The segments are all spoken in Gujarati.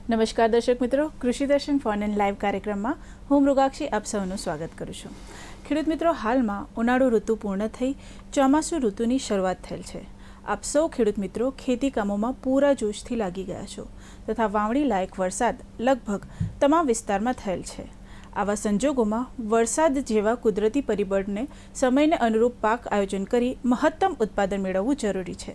નમસ્કાર દર્શક મિત્રો, કૃષિ દર્શન ફોન એન્ડ લાઈવ કાર્યક્રમમાં હું મૃગાક્ષી આપ સૌનું સ્વાગત કરું છું. ખેડૂત મિત્રો, હાલમાં ઉનાળુ ઋતુ પૂર્ણ થઈ ચોમાસુ ઋતુની શરૂઆત થયેલ છે. આપ સૌ ખેડૂત મિત્રો ખેતી કામોમાં પૂરા જોશથી લાગી ગયા છો તથા વાવણી લાયક વરસાદ લગભગ તમામ વિસ્તારમાં થયેલ છે. આવા સંજોગોમાં વરસાદ જેવા કુદરતી પરિબળને સમયને અનુરૂપ પાક આયોજન કરી મહત્તમ ઉત્પાદન મેળવવું જરૂરી છે.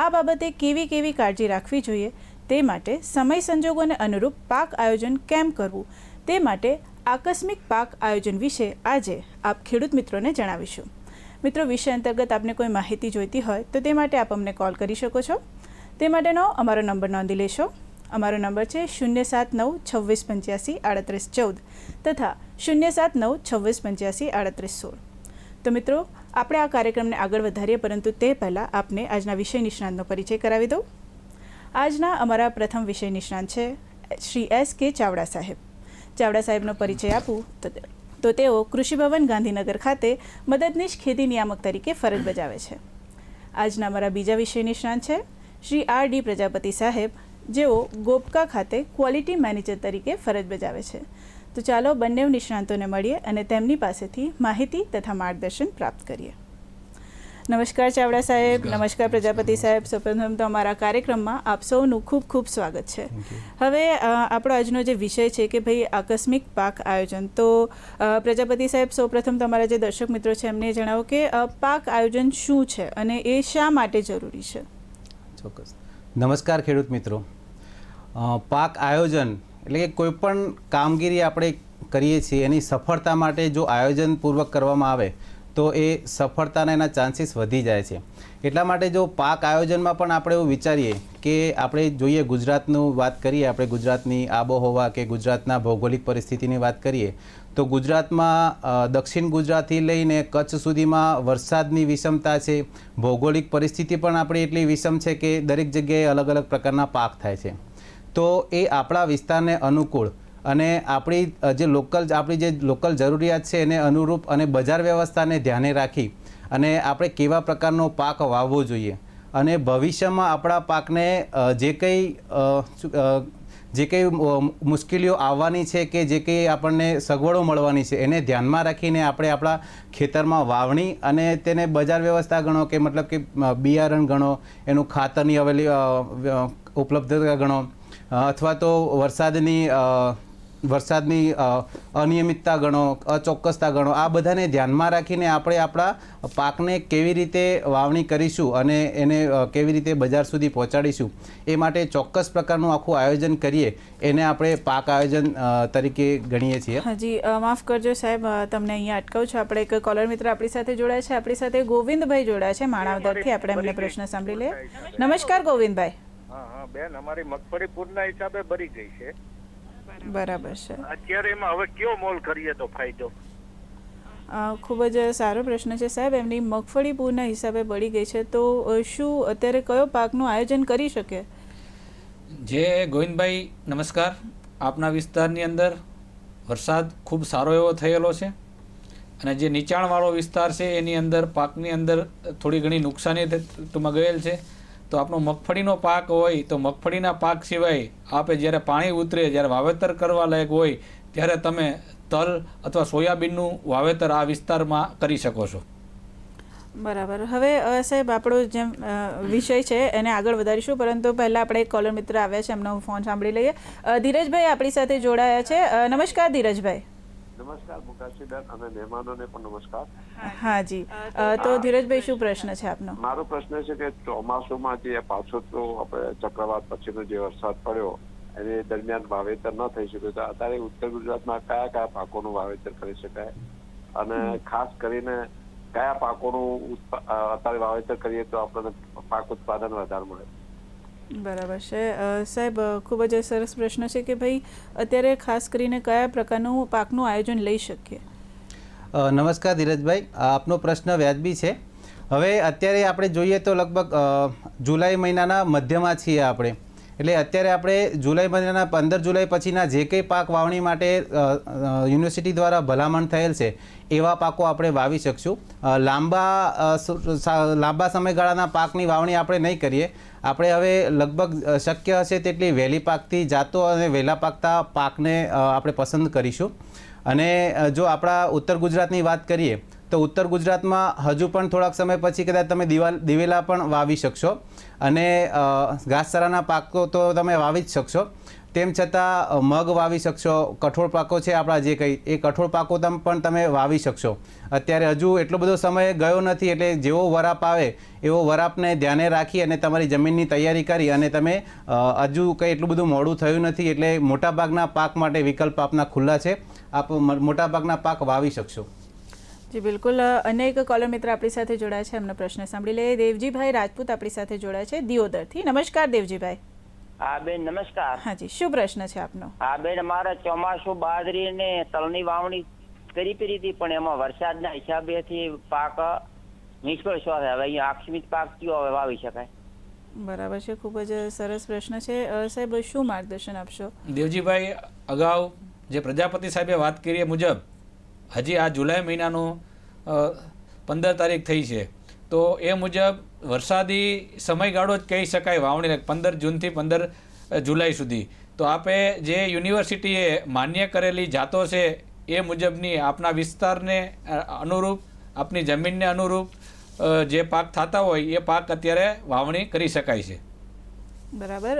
આ બાબતે કેવી કાળજી રાખવી જોઈએ તે માટે સમય સંજોગોને અનુરૂપ પાક આયોજન કેમ કરવું તે માટે આકસ્મિક પાક આયોજન વિશે આજે આપ ખેડૂત મિત્રોને જણાવીશું. મિત્રો, વિષય અંતર્ગત આપને કોઈ માહિતી જોઈતી હોય તો તે માટે આપ અમને કોલ કરી શકો છો. તે માટેનો અમારો નંબર નોંધી લેશો. અમારો નંબર છે 07926853814 તથા 07926853816. તો મિત્રો, આપણે આ કાર્યક્રમને આગળ વધારીએ, પરંતુ તે પહેલાં આપને આજના વિષય નિષ્ણાંતનો પરિચય કરાવી દઉં. આજના અમારા પ્રથમ વિષય નિષ્ણાંત છે શ્રી S.K. ચાવડા સાહેબ. ચાવડા સાહેબનો પરિચય આપું તો તેઓ કૃષિ ભવન ગાંધીનગર ખાતે મદદનીશ ખેતી નિયામક તરીકે ફરજ બજાવે છે. આજના અમારા બીજા વિષય નિષ્ણાંત છે શ્રી R.D. પ્રજાપતિ સાહેબ, જેઓ ગોપકા ખાતે ક્વોલિટી મેનેજર તરીકે ફરજ બજાવે છે. તો ચાલો બંને નિષ્ણાંતોને મળીએ અને તેમની પાસેથી માહિતી તથા માર્ગદર્શન પ્રાપ્ત કરીએ. નમસ્કાર ચાવડા સાહેબ. નમસ્કાર પ્રજાપતિ સાહેબ. સૌપ્રથમ તો અમારા કાર્યક્રમમાં આપ સૌનું ખૂબ સ્વાગત છે. હવે આપણો આજનો જે વિષય છે કે ભાઈ આકસ્મિક પાક આયોજન. તો પ્રજાપતિ સાહેબ, સૌપ્રથમ તમારા જે દર્શક મિત્રો છે એમને જણાવો કે પાક આયોજન શું છે અને એ શા માટે જરૂરી છે. ચોક્કસ. નમસ્કાર ખેડૂત મિત્રો. પાક આયોજન એટલે કે કોઈ પણ કામગીરી આપણે કરીએ છીએ એની સફળતા માટે જો આયોજનપૂર્વક કરવામાં આવે તો એ સફળતાના એના ચાન્સીસ વધી જાય છે. એટલા માટે જો પાક આયોજનમાં પણ આપણે એવું વિચારીએ કે આપણે જોઈએ ગુજરાતનું વાત કરીએ, આપણે ગુજરાતની આબોહવા કે ગુજરાતના ભૌગોલિક પરિસ્થિતિની વાત કરીએ તો ગુજરાતમાં દક્ષિણ ગુજરાતથી લઈને કચ્છ સુધીમાં વરસાદની વિષમતા છે. ભૌગોલિક પરિસ્થિતિ પણ આપણી એટલી વિષમ છે કે દરેક જગ્યાએ અલગ અલગ પ્રકારના પાક થાય છે. તો એ આપણા વિસ્તારને અનુકૂળ અને આપણી જે લોકલ જરૂરિયાત છે એને અનુરૂપ અને બજાર વ્યવસ્થાને ધ્યાને રાખી અને આપણે કેવા પ્રકારનો પાક વાવવો જોઈએ અને ભવિષ્યમાં આપણા પાકને જે કંઈ મુશ્કેલીઓ આવવાની છે કે જે કંઈ આપણને સગવડો મળવાની છે એને ધ્યાનમાં રાખીને આપણે આપણા ખેતરમાં વાવણી અને તેને બજાર વ્યવસ્થા ગણો કે મતલબ કે બિયારણ ગણો, એનું ખાતરની ઉપલબ્ધતા ગણો અથવા તો વરસાદની અનિયમિતતા ગણો, અચોક્કસતા ગણો, આ બધાને ધ્યાનમાં રાખીને આપણે આપણા પાકને કેવી રીતે વાવણી કરીશું અને એને કેવી રીતે બજાર સુધી પહોંચાડીશું એ માટે ચોક્કસ પ્રકારનું આખું આયોજન કરીએ એને આપણે પાક આયોજન તરીકે ગણીએ છીએ. હાજી, માફ કરજો સાહેબ, તમને અહીંયા અટકાવું છું. આપણે એક કોલર મિત્ર આપણી સાથે જોડાયા છે. આપણી સાથે ગોવિંદભાઈ જોડાયા છે માણાવદરથી. આપણે એમને પ્રશ્ન સાંભળી લઈએ. નમસ્કાર ગોવિંદભાઈ. હા બેન, અમારી મગફળી પૂરના હિસાબે ભરી ગઈ છે. બરાબર છે. અત્યારે એમાં હવે કયો મોલ કરીએ તો ફાયદો? ખૂબ જ સારો પ્રશ્ન છે સાહેબ. એમની મગફળી પૂરના હિસાબે બળી ગઈ છે તો શું અત્યારે કયો પાકનું આયોજન કરી શકે? જે ગોવિંદભાઈ, નમસ્કાર. આપના વિસ્તારની અંદર વરસાદ ખૂબ સારો એવો થયેલો છે અને જે નીચાણવાળો વિસ્તાર છે એની અંદર પાકની અંદર થોડી ઘણી નુકસાની ટૂંકમાં ગયેલ છે. તો આપણો મગફળીનો પાક હોય તો મગફળીના પાક સિવાય આપણે જ્યારે પાણી ઉતરે, જ્યારે વાવેતર કરવા લાયક હોય ત્યારે તમે તલ અથવા સોયાબીનનું વાવેતર આ વિસ્તારમાં કરી શકો છો. બરાબર. હવે સાહેબ, આપણો જેમ વિષય છે એને આગળ વધારીશું, પરંતુ પહેલાં આપણે એક કોલર મિત્ર આવ્યા છે, એમનો ફોન સાંભળી લઈએ. ધીરજભાઈ આપણી સાથે જોડાયા છે. નમસ્કાર ધીરજભાઈ. નમસ્કાર મુકાશીબેન અને મહેમાનોને પણ નમસ્કાર. હા જી. તો ધીરજભાઈ, શું પ્રશ્ન છે આપનો? મારો પ્રશ્ન છે કે ચોમાસુમાં જે પાછો તો આપણે ચક્રવાત પછીનો જે વરસાદ પડ્યો એને દરમિયાન વાવેતર ન થઈ શક્યું, તો અત્યારે ઉત્તર ગુજરાતમાં કયા પાકોનું વાવેતર કરી શકાય અને ખાસ કરીને કયા પાકોનું અત્યારે વાવેતર કરીએ તો આપણને પાક ઉત્પાદન વધારે મળે? બરાબર છે સાહેબ, ખૂબ જ સરસ પ્રશ્ન છે કે ભાઈ અત્યારે ખાસ કરીને કયા પ્રકારનું પાકનું આયોજન લઈ શકીએ? નમસ્કાર ધીરજભાઈ, આપનો પ્રશ્ન વ્યાજબી છે. હવે અત્યારે આપણે જોઈએ તો લગભગ જુલાઈ મહિનાના મધ્યમાં છીએ આપણે, એટલે અત્યારે આપણે જુલાઈ મહિનાના 15 જુલાઈ પછીના જે કંઈ પાક વાવણી માટે યુનિવર્સિટી દ્વારા ભલામણ થયેલ છે એવા પાકો આપણે વાવી શકશું. લાંબા સમયગાળાના પાકની વાવણી આપણે નહીં કરીએ. આપણે હવે લગભગ શક્ય હશે તેટલી વહેલી પાકતી જાતો અને વહેલા પાકતા પાકને આપણે પસંદ કરીશું. અને જો આપણા ઉત્તર ગુજરાતની વાત કરીએ તો ઉત્તર ગુજરાતમાં હજુ પણ થોડાક સમય પછી કદાચ તમે દિવેલા પણ વાવી શકશો અને ઘાસચારાના પાકો તો તમે વાવી જ શકશો. તેમ છતાં મગ વાવી શકશો. કઠોળ પાકો છે આપણા જે કંઈ એ કઠોળ પાકો પણ તમે વાવી શકશો. અત્યારે હજુ એટલો બધો સમય ગયો નથી એટલે જેવો વરાપ આવે એવો વરાપને ધ્યાને રાખી અને તમારી જમીનની તૈયારી કરી અને તમે હજુ કંઈ એટલું બધું મોડું થયું નથી એટલે મોટાભાગના પાક માટે વિકલ્પ આપના ખુલ્લા છે. આપ મોટાભાગના પાક વાવી શકશો. જી બિલકુલ. અનેક કોલર મિત્ર આપણી સાથે જોડાયા છે, એમનો પ્રશ્ન સાંભળી લઈએ. દેવજીભાઈ રાજપૂત આપણી સાથે જોડાયા છે દિયોદરથી. નમસ્કાર દેવજીભાઈ. હા બેન નમસ્કાર. હાજી, શું પ્રશ્ન છે આપનો? હા બેન, મારે ચોમાસું બાજરી ને તલની વાવણી કરી હતી પણ એમાં વરસાદના હિસાબેથી પાક નિષ્ફળ છો. હવે અહીંયા આકસ્મિક પાક કયો હવે વાવી શકાય? બરાબર છે, ખૂબ જ સરસ પ્રશ્ન છે. સાહેબ શું માર્ગદર્શન આપશો? દેવજીભાઈ, અગાઉ જે પ્રજાપતિ સાહેબે વાત કરી એ મુજબ હજી આ જુલાઈ મહિનાનો 15 તારીખ થઈ છે, તો એ મુજબ વરસાદી સમયગાળો જ કહી શકાય વાવણીને 15 જૂનથી 15 જુલાઈ સુધી. તો આપે જે યુનિવર્સિટીએ માન્ય કરેલી જાતો છે એ મુજબની આપના વિસ્તારને અનુરૂપ, આપની જમીનને અનુરૂપ જે પાક થતા હોય એ પાક અત્યારે વાવણી કરી શકાય છે. બરાબર.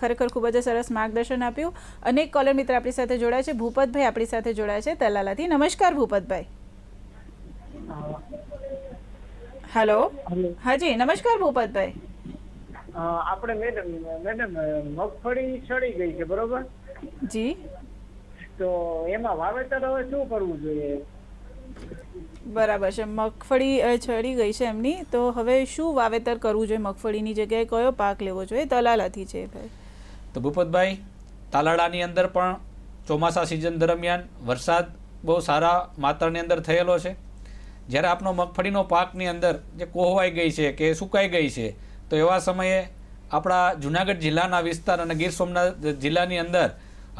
ખરેખર ખૂબ જ સરસ માર્ગદર્શન આપ્યું. અનેક કોલર મિત્ર આપણી સાથે જોડાયા છે. ભૂપતભાઈ આપણી સાથે જોડાયા છે તલાલાથી. નમસ્કાર ભૂપતભાઈ. હેલો. હાજી નમસ્કાર ભૂપતભાઈ. આપણે મેડમ મગફળી સડી ગઈ છે બરોબર? જી. તો એમાં વાવેતર હવે શું કરવું જોઈએ? બરાબર છે, મગફળી ચડી ગઈ છે એમની, તો હવે શું વાવેતર કરવું જોઈએ? મગફળીની જગ્યાએ કયો પાક લેવો જોઈએ? તલાલાથી છે ભાઈ. તો ભૂપતભાઈ, તાલાળાની અંદર પણ ચોમાસા સિઝન દરમિયાન વરસાદ બહુ સારા માત્રાની અંદર થયેલો છે. જ્યારે આપનો મગફળીનો પાકની અંદર જે કોહવાઈ ગઈ છે કે સુકાઈ ગઈ છે, તો એવા સમયે આપણા જુનાગઢ જિલ્લાના વિસ્તાર અને ગીર સોમનાથ જિલ્લાની અંદર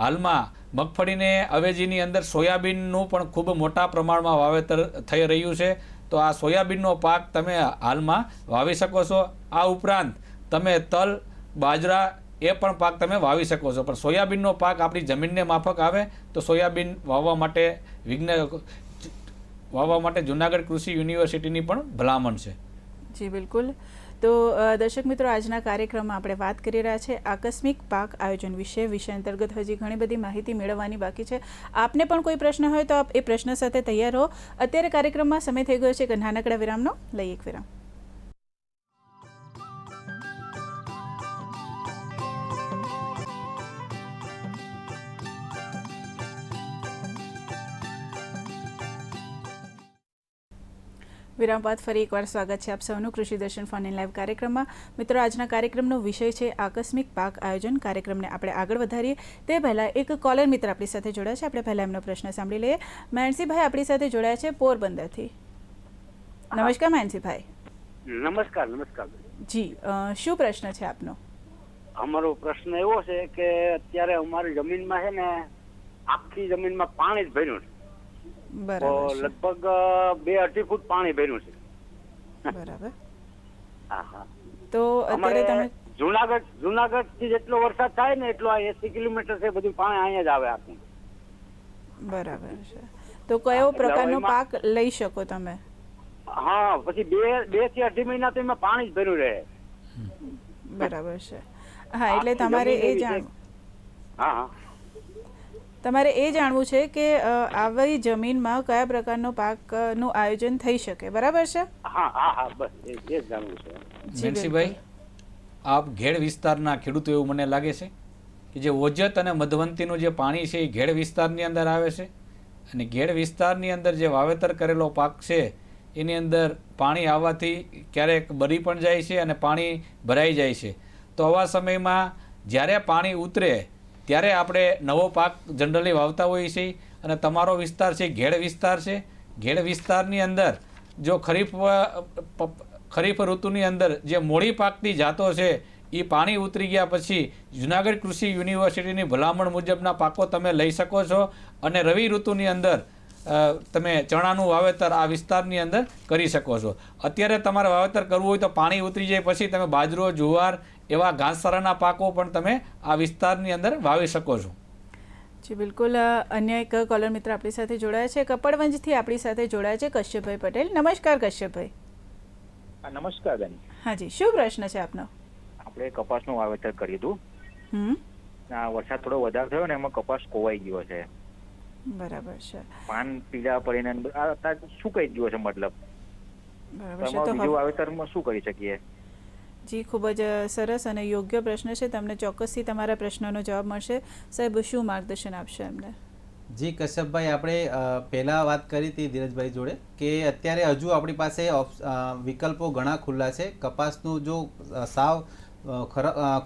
હાલમાં મગફળીને અવેજીની અંદર સોયાબીનનું પણ ખૂબ મોટા પ્રમાણમાં વાવેતર થઈ રહ્યું છે. તો આ સોયાબીનનો પાક તમે હાલમાં વાવી શકો છો. આ ઉપરાંત તમે તલ, બાજરા એ પણ પાક તમે વાવી શકો છો. પણ સોયાબીનનો પાક આપણી જમીનને માફક આવે તો સોયાબીન વાવવા માટે જુનાગઢ કૃષિ યુનિવર્સિટીની પણ ભલામણ છે. જી બિલકુલ. તો દર્શક મિત્રો, આજના કાર્યક્રમમાં આપણે વાત કરી રહ્યા છે આકસ્મિક પાક આયોજન વિષય અંતર્ગત હજી ઘણી બધી માહિતી મેળવવાની બાકી છે. આપને પણ કોઈ પ્રશ્ન હોય તો આપ એ પ્રશ્ન સાથે તૈયાર રહો. અત્યારે કાર્યક્રમમાં સમય થઈ ગયો છે કે નાનકડા વિરામનો. લઈએ એક વિરામ. વિરામ બાદ ફરી એકવાર સ્વાગત છે આપ સૌનું કૃષિ દર્શન ફોન ઇન લાઈવ કાર્યક્રમમાં. મિત્રો, આજના કાર્યક્રમનો વિષય છે આકસ્મિક પાક આયોજન. કાર્યક્રમને આપણે આગળ વધારીએ તે પહેલાં એક કોલર મિત્ર આપણી સાથે જોડાયા છે. આપણે પહેલાં એમનો પ્રશ્ન સાંભળી લઈએ. માનસીભાઈ આપણી સાથે જોડાયા છે પોરબંદરથી. નમસ્કાર માનસીભાઈ. નમસ્કાર. નમસ્કાર જી, શું પ્રશ્ન છે આપનો? અમારો પ્રશ્ન એવો છે કે અત્યારે અમારી જમીનમાં છે ને આખી જમીનમાં પાણી જ ભર્યું છે. બરાબર. લગભગ 2-2.5 ફૂટ પાણી ભર્યું છે. બરાબર. હા હા. તો અત્યારે તમે જુનાગઢ થી જેટલો વરસાદ થાય ને એટલો આ 80 કિલોમીટર છે બધું પાણી અહીંયા જ આવે આખું. બરાબર છે. તો કયો પ્રકારનો પાક લઈ શકો તમે? હા, પછી 2 થી 2.5 મહિના તો એમાં પાણી જ ભર્યું રહે. બરાબર છે. હા, એટલે તમારે એ જાણવું. હા હા. તમારે એ જાણવું છે કે આવી જમીનમાં કયા પ્રકારનો પાકનું આયોજન થઈ શકે. બરાબર છે? હા હા હા, બસ એ જ જાણવું છે. મેનસીભાઈ, આપ ઘેડ વિસ્તારના ખેડૂતો એવું મને લાગે છે કે જે ઓજત અને મધવંતીનું જે પાણી છે એ ઘેડ વિસ્તારની અંદર આવે છે અને ઘેડ વિસ્તારની અંદર જે વાવેતર કરેલો પાક છે એની અંદર પાણી આવવાથી ક્યારેક બળી પણ જાય છે અને પાણી ભરાઈ જાય છે. તો આવા સમયમાં જ્યારે પાણી ઉતરે ત્યારે આપણે નવો પાક જનરલી વાવતા હોઈએ છીએ. અને તમારો વિસ્તાર છે ઘેડ વિસ્તાર છે. ઘેડ વિસ્તારની અંદર જો ખરીફ ઋતુની અંદર જે મોડી પાકની જાતો છે એ પાણી ઉતરી ગયા પછી જુનાગઢ કૃષિ યુનિવર્સિટીની ભલામણ મુજબના પાકો તમે લઈ શકો છો અને રવિ ઋતુની અંદર તમે ચણાનું વાવેતર આ વિસ્તારની અંદર કરી શકો છો. અત્યારે તમારે વાવેતર કરવું હોય તો પાણી ઉતરી જાય પછી તમે બાજરો, જુવાર એવા ઘાસચારાના પાકો પણ તમે આ વિસ્તારની અંદર વાવી શકો છો. જી બિલકુલ. અન્ય એક કોલર મિત્ર આપણી સાથે જોડાયા છે, કપડવંજથી આપણી સાથે જોડાયા છે કશ્યપભાઈ પટેલ. નમસ્કાર કશ્યપભાઈ. નમસ્કાર બેન. હા જી, શું પ્રશ્ન છે આપનો? આપણે કપાસનું વાવેતર કર્યું હતું. આ વરસાદ થોડો વધારે થયો ને એમાં કપાસ કોવાઈ ગયો છે. બરાબર છે. પાન પીળા પડીને શું કહી ગયો છે મતલબ? બરાબર છે. તો તો બીજું વાવેતરમાં શું કરી શકીએ? જી, ખૂબ જ સરસ અને યોગ્ય પ્રશ્ન છે. તમને ચોક્કસથી તમારા પ્રશ્નનો જવાબ મળશે. સાહેબ, શું માર્ગદર્શન આપશો એમને? જી કશ્યપભાઈ, આપણે પહેલાં વાત કરી હતી ધીરજભાઈ જોડે કે અત્યારે હજુ આપણી પાસે વિકલ્પો ઘણા ખુલ્લા છે. કપાસનું જો સાવ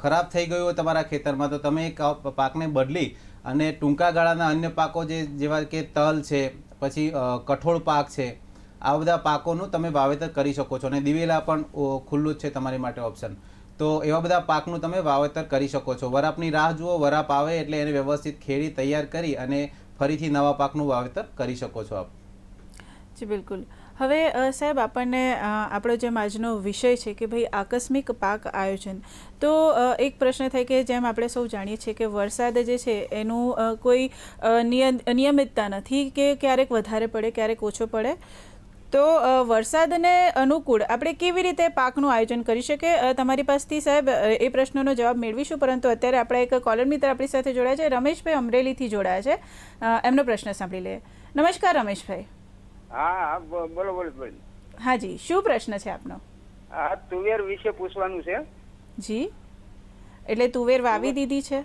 ખરાબ થઈ ગયું હોય તમારા ખેતરમાં તો તમે એક પાકને બદલી અને ટૂંકા ગાળાના અન્ય પાકો જેવા કે તલ છે, પછી કઠોળ પાક છે, આ બધા પાકોનું તમે વાવેતર કરી શકો છો. અને દિવેલા પણ ખુલ્લું જ છે તમારી માટે ઓપ્શન. તો એવા બધા પાકનું તમે વાવેતર કરી શકો છો. વરાપની રાહ જુઓ, વરાપ આવે એટલે એને વ્યવસ્થિત ખેડી તૈયાર કરી અને ફરીથી નવા પાકનું વાવેતર કરી શકો છો આપ. જી બિલકુલ. હવે સાહેબ, આપણને આપણો જેમ આજનો વિષય છે કે ભાઈ આકસ્મિક પાક આયોજન, તો એક પ્રશ્ન થાય કે જેમ આપણે સૌ જાણીએ છીએ કે વરસાદ જે છે એનું કોઈ નિયમિતતા નથી કે ક્યારેક વધારે પડે ક્યારેક ઓછો પડે. તો વરસાદને અનુકૂળ આપણે કેવી રીતે પાકનું આયોજન કરી શકીએ? તમારી પાસેથી સાહેબ એ પ્રશ્નનો જવાબ મેળવીશું, પરંતુ અત્યારે આપણા એક કોલર મિત્ર આપણી સાથે જોડાયા છે, રમેશભાઈ અમરેલીથી જોડાયા છે. એમનો પ્રશ્ન સાંભળી લઈએ. નમસ્કાર રમેશભાઈ. હા બોલો બોલો બોલો. હા જી, શું પ્રશ્ન છે આપનો? આ તુવેર વિશે પૂછવાનું છે. જી, એટલે તુવેર વાવી દીધી છે?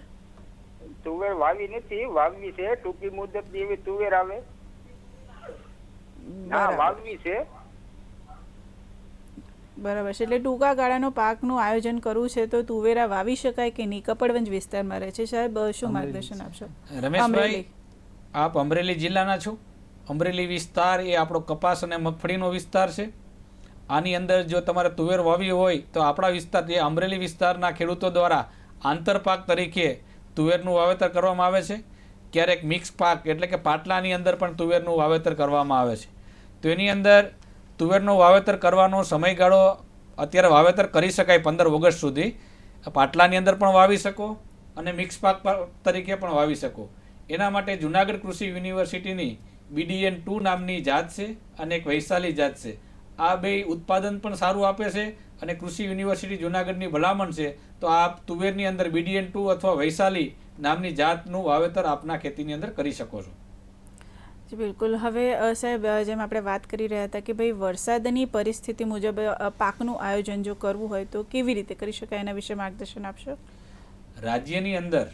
તુવેર વાવી નથી, વાવવી છે. ટૂંકી મુદત જેવી તુવેર આવે. હા, વાવવી છે. બરાબર છે. એટલે ટૂંકા ગાળાનો પાકનું આયોજન કરવું છે તો તુવેરા વાવી શકાય કે નહીં? કપડવંજ વિસ્તારમાં રહે છે સાહેબ, શું માર્ગદર્શન આપશો? રમેશભાઈ, આપ અમરેલી જિલ્લાના છો. અમરેલી વિસ્તાર એ આપણો કપાસ અને મગફળીનો વિસ્તાર છે. આની અંદર જો તમારે તુવેર વાવી હોય તો આપણા વિસ્તાર એ અમરેલી વિસ્તારના ખેડૂતો દ્વારા આંતરપાક તરીકે તુવેરનું વાવેતર કરવામાં આવે છે. ક્યારેક મિક્સ પાક એટલે કે પાટલાની અંદર પણ તુવેરનું વાવેતર કરવામાં આવે છે. તો એની અંદર તુવેરનું વાવેતર કરવાનો સમયગાળો અત્યારે વાવેતર કરી શકાય 15 ઓગસ્ટ સુધી. પાટલાની અંદર પણ વાવી શકો અને મિક્સ પાક તરીકે પણ વાવી શકો. એના માટે જુનાગઢ કૃષિ યુનિવર્સિટીની BDN2 નામની જાત છે અને એક વૈશાલી જાત છે. આ બે ઉત્પાદન પણ સારું આપે છે અને કૃષિ યુનિવર્સિટી જુનાગઢની ભલામણ છે. તો આપ તુવેરની અંદર BDN2 અથવા વૈશાલી નામની જાતનું વાવેતર આપના ખેતીની અંદર કરી શકો છો. જી બિલકુલ. હવે સાહેબ, જેમ આપણે વાત કરી રહ્યા હતા કે ભાઈ વરસાદની પરિસ્થિતિ મુજબ પાકનું આયોજન જો કરવું હોય તો કેવી રીતે કરી શકાય, એના વિશે માર્ગદર્શન આપશો? રાજ્યની અંદર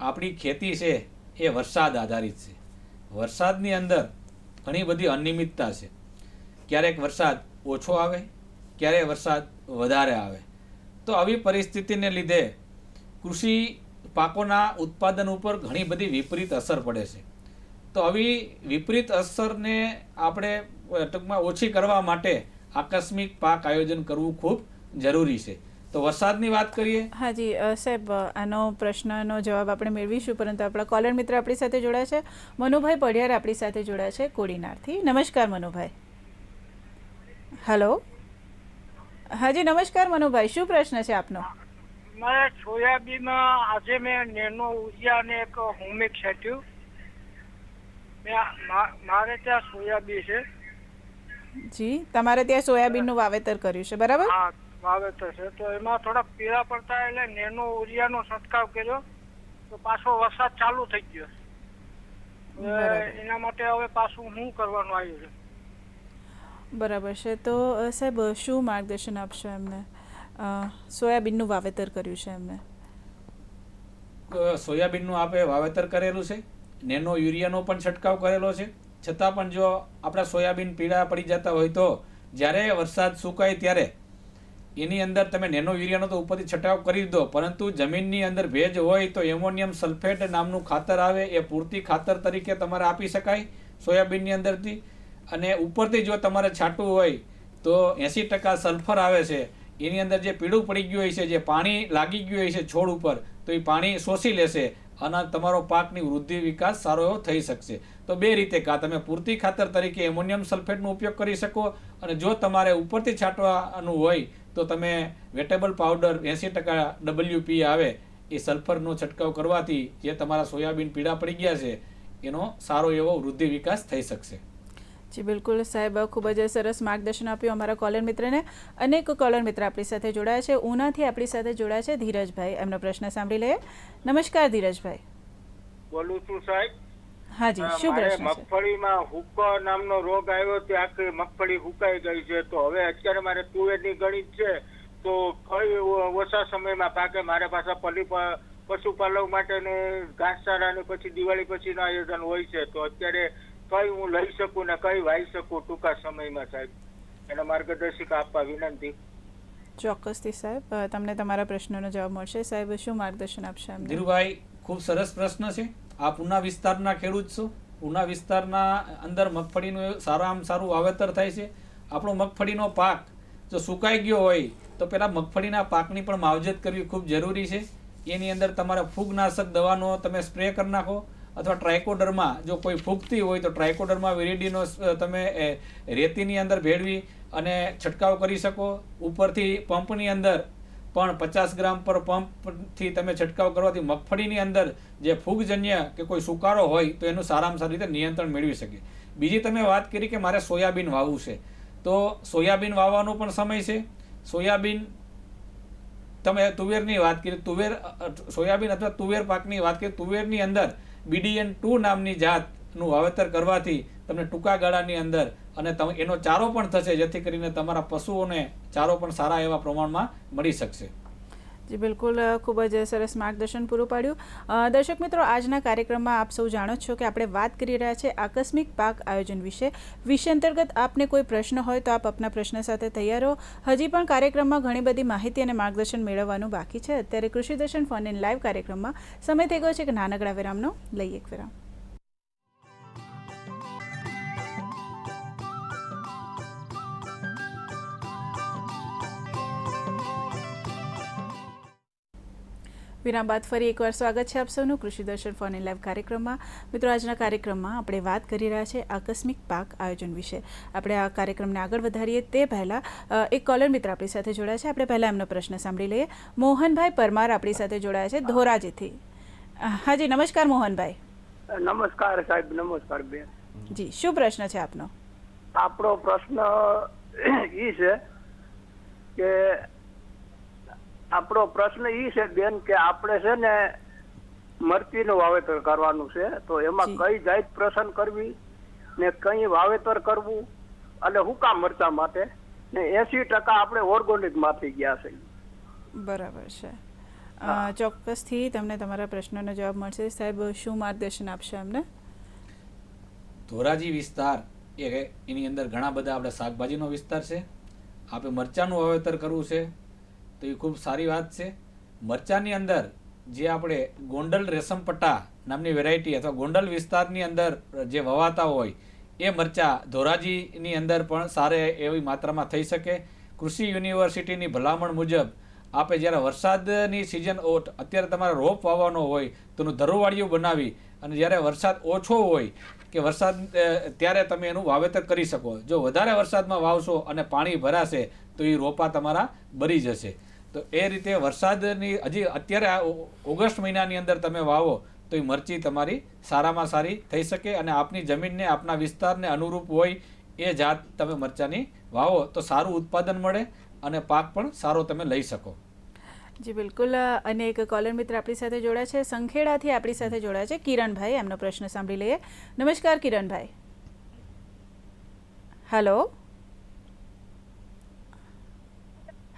આપણી ખેતી છે એ વરસાદ આધારિત છે. વરસાદની અંદર ઘણી બધી અનિયમિતતા છે. ક્યારેક વરસાદ ઓછો આવે, ક્યારેક વરસાદ વધારે આવે. તો આવી પરિસ્થિતિને લીધે કૃષિ પાકોના ઉત્પાદન ઉપર ઘણી બધી વિપરીત અસર પડે છે. તો આવી વિપરીત અસરને આપણે ટૂંકમાં ઓછી કરવા માટે આકસ્મિક પાક આયોજન કરવું ખૂબ જરૂરી છે. તો વરસાદની વાત કરીએ. હા જી સાહેબ, આનો પ્રશ્નનો જવાબ આપણે મેળવીશું, પરંતુ આપણા કોલર મિત્ર આપણી સાથે જોડાયા છે. મનુભાઈ પઢિયાર આપણી સાથે જોડાયા છે કોડીનારથી. નમસ્કાર મનુભાઈ. હેલો. હા જી, નમસ્કાર મનુભાઈ, શું પ્રશ્ન છે આપનો? મારે સોયાબીનમાં આજે મેં નેનો ઉરિયા અને એક હોમિક છાંટ્યું. મારે ત્યાં સોયાબીન છે. જી, તમારે ત્યાં સોયાબીનનું વાવેતર કર્યું છે, બરાબર? હા, વાવેતર છે. તો એમાં થોડા પીળા પડતા એટલે નેનો ઉરિયાનો છંટકાવ કર્યો તો પાછો વરસાદ ચાલુ થઈ ગયો. એના માટે હવે પાછું શું કરવાનું આવ્યું છે? બરાબર છે. તો સાહેબ, શું માર્ગદર્શન આપશો એમને? સોયાબીનનું વાવેતર કર્યું છે એમને. સોયાબીનનું આપણે વાવેતર કરેલું છે, નેનો યુરિયાનો પણ છંટકાવ કરેલો છે. છતાં પણ જો આપણા સોયાબીન પીળા પડી જતા હોય તો જ્યારે વરસાદ સુકાય ત્યારે એની અંદર તમે નેનો યુરિયાનો તો ઉપરથી છંટકાવ કરી દો, પરંતુ જમીનની અંદર ભેજ હોય તો એમોનિયમ સલ્ફેટ નામનું ખાતર આવે, એ પૂરતી ખાતર તરીકે તમારે આપી શકાય સોયાબીનની અંદરથી. અને ઉપરથી જો તમારે છાંટવું હોય તો 80% સલ્ફર આવે છે, એની અંદર જે પીળું પડી ગયું હોય છે, જે પાણી લાગી ગયું હોય છે છોડ ઉપર, તો એ પાણી શોષી લેશે અને તમારો પાકની વૃદ્ધિ વિકાસ સારો એવો થઈ શકશે. તો બે રીતે, કાં તમે પૂરતી ખાતર તરીકે એમોનિયમ સલ્ફેટનો ઉપયોગ કરી શકો, અને જો તમારે ઉપરથી છાંટવાનું હોય તો તમે વેટેબલ પાવડર 80% WP આવે એ સલ્ફરનો છંટકાવ કરવાથી જે તમારા સોયાબીન પીળા પડી ગયા છે એનો સારો એવો વૃદ્ધિ વિકાસ થઈ શકશે. જી બિલકુલ સાહેબ, ખૂબ જ સરસ માર્ગદર્શન આપ્યું અમારા કોલર મિત્રને. અનેક કોલર મિત્ર આપણી સાથે જોડાયા છે. ઉનાથી આપણી સાથે જોડાયા છે ધીરજભાઈ. એમનો પ્રશ્ન સાંભળી લઈએ. નમસ્કાર ધીરજભાઈ. બોલું છું સાહેબ. હાજી, શું મારે પ્રશ્ન છે? મગફળીમાં હુકો નામનો રોગ આવ્યો, તે આખી મગફળી હુકાઈ ગઈ છે. તો હવે અત્યારે મારે તુવેરની ગણિત છે, તો કઈ ઓછા સમયમાં પાકે? મારે પાછા પશુપાલક માટેને ઘાસચારાને પછી દિવાળી પછીનું આયોજન હોય છે, તો અત્યારે કઈ હું લઈ શકું ને કઈ વાવી શકું ટૂંકા સમયમાં સાહેબ? એને માર્ગદર્શિકા આપવા વિનંતી. ચોક્કસથી સાહેબ, તમને તમારા પ્રશ્નનો જવાબ મળશે. સાહેબ શું માર્ગદર્શન આપશે અમને? ધીરુભાઈ, ખૂબ સરસ પ્રશ્ન છે. આપ ઉના વિસ્તારના ખેડૂત છો. ઉના વિસ્તારના અંદર મગફળીનું સારામાં સારું વાવેતર થાય છે. આપણો મગફળીનો પાક જો સુકાઈ ગયો હોય તો પહેલાં મગફળીના પાકની પણ માવજત કરવી ખૂબ જરૂરી છે. એની અંદર તમારે ફૂગનાશક દવાનો તમે સ્પ્રે કરી નાખો, અથવા ટ્રાયકોડર્મા, જો કોઈ ફૂગતી હોય તો ટ્રાયકોડર્મા વિરિડીનો તમે રેતીની અંદર ભેળવી અને છંટકાવ કરી શકો. ઉપરથી પંપની અંદર પણ 50 ગ્રામ પર પંપથી તમે છંટકાવ કરવાથી મગફળીની અંદર જે ફૂગજન્ય કે કોઈ સુકારો હોય તો એનું સારામાં સારી રીતે નિયંત્રણ મેળવી શકે. બીજી તમે વાત કરી કે મારે સોયાબીન વાવવું છે, તો સોયાબીન વાવવાનો પણ સમય છે. સોયાબીન, તમે તુવેરની વાત કરી, સોયાબીન અથવા તુવેર પાકની વાત કરી, તુવેરની અંદર BDN2 નામની જાતનું વાવેતર કરવાથી તમને ટૂંકા ગાળાની અંદર અને એનો ચારો પણ થશે, જેથી કરીને તમારા પશુઓને ચારો પણ સારા એવા પ્રમાણમાં મળી શકશે. જી બિલકુલ, ખૂબ જ સરસ માર્ગદર્શન પૂરું પાડ્યું. દર્શક મિત્રો, આજના કાર્યક્રમમાં આપ સૌ જાણો છો કે આપણે વાત કરી રહ્યા છીએ આકસ્મિક પાક આયોજન વિષય અંતર્ગત. આપને કોઈ પ્રશ્ન હોય તો આપ આપના પ્રશ્ન સાથે તૈયાર રહો. હજી પણ કાર્યક્રમમાં ઘણી બધી માહિતી અને માર્ગદર્શન મેળવવાનું બાકી છે. અત્યારે કૃષિ દર્શન ફોન ઇન લાઈવ કાર્યક્રમમાં સમય થઈ ગયો છે કે નાનકડા વિરામનો લઈએ એક વિરામ. વિરામ બાદ ફરી એકવાર સ્વાગત છે આપ સૌનું કૃષિ દર્શન ફોન ઇન લાઈવ કાર્યક્રમમાં. મિત્રો, આજના કાર્યક્રમમાં આપણે વાત કરી રહ્યા છીએ આકસ્મિક પાક આયોજન વિશે. આપણે આ કાર્યક્રમને આગળ વધારીએ તે પહેલાં એક કોલર મિત્ર આપણી સાથે જોડાયા છે. આપણે પહેલાં એમનો પ્રશ્ન સાંભળી લઈએ. મોહનભાઈ પરમાર આપણી સાથે જોડાયા છે ધોરાજીથી. હાજી, નમસ્કાર મોહનભાઈ. નમસ્કાર સાહેબ. નમસ્કાર બેન. જી, શું પ્રશ્ન છે આપનો? આપણો પ્રશ્ન ઈ છે કે આપણો પ્રશ્ન ઈ છે બેન કે આપણે છે ને મરચીનું વાવેતર કરવાનું છે, તો એમાં કઈ જાત પસંદ કરવી ને કઈ વાવેતર કરવું, અને હુકા મરચા માટે, ને 80% આપણે ઓર્ગોનિક માંથી ગયા છે. બરાબર છે. ચોક્કસથી તમને તમારા પ્રશ્નનો જવાબ મળશે. સાહેબ શું માર્ગદર્શન આપશે અમને? ધોરાજી વિસ્તાર એની અંદર ઘણા બધા આપણે શાકભાજીનો વિસ્તાર છે. આપણે મરચાંનું વાવેતર કરવું છે તો એ ખૂબ સારી વાત છે. મરચાંની અંદર જે આપણે ગોંડલ રેશમપટ્ટા નામની વેરાયટી અથવા ગોંડલ વિસ્તારની અંદર જે વવાતા હોય એ મરચાં ધોરાજીની અંદર પણ સારી એવી માત્રામાં થઈ શકે. કૃષિ યુનિવર્સિટીની ભલામણ મુજબ આપણે જ્યારે વરસાદની સિઝન, અત્યારે તમારે રોપ વાવવાનો હોય તો એનું ધરુવાળિયું બનાવી, અને જ્યારે વરસાદ ઓછો હોય કે વરસાદ ત્યારે તમે એનું વાવેતર કરી શકો. જો વધારે વરસાદમાં વાવશો અને પાણી ભરાશે તો એ રોપા તમારા બળી જશે. તો એ રીતે વરસાદની હજી અત્યારે ઓગસ્ટ મહિનાની અંદર તમે વાવો તો એ મરચી તમારી સારામાં સારી થઈ શકે, અને આપની જમીનને, આપના વિસ્તારને અનુરૂપ હોય એ જાત તમે મરચાંની વાવો તો સારું ઉત્પાદન મળે અને પાક પણ સારો તમે લઈ શકો. જી બિલકુલ. અને એક કોલર મિત્ર આપણી સાથે જોડાયા છે, સંખેડાથી આપણી સાથે જોડાયા છે કિરણભાઈ. એમનો પ્રશ્ન સાંભળી લઈએ. નમસ્કાર કિરણભાઈ. હેલો.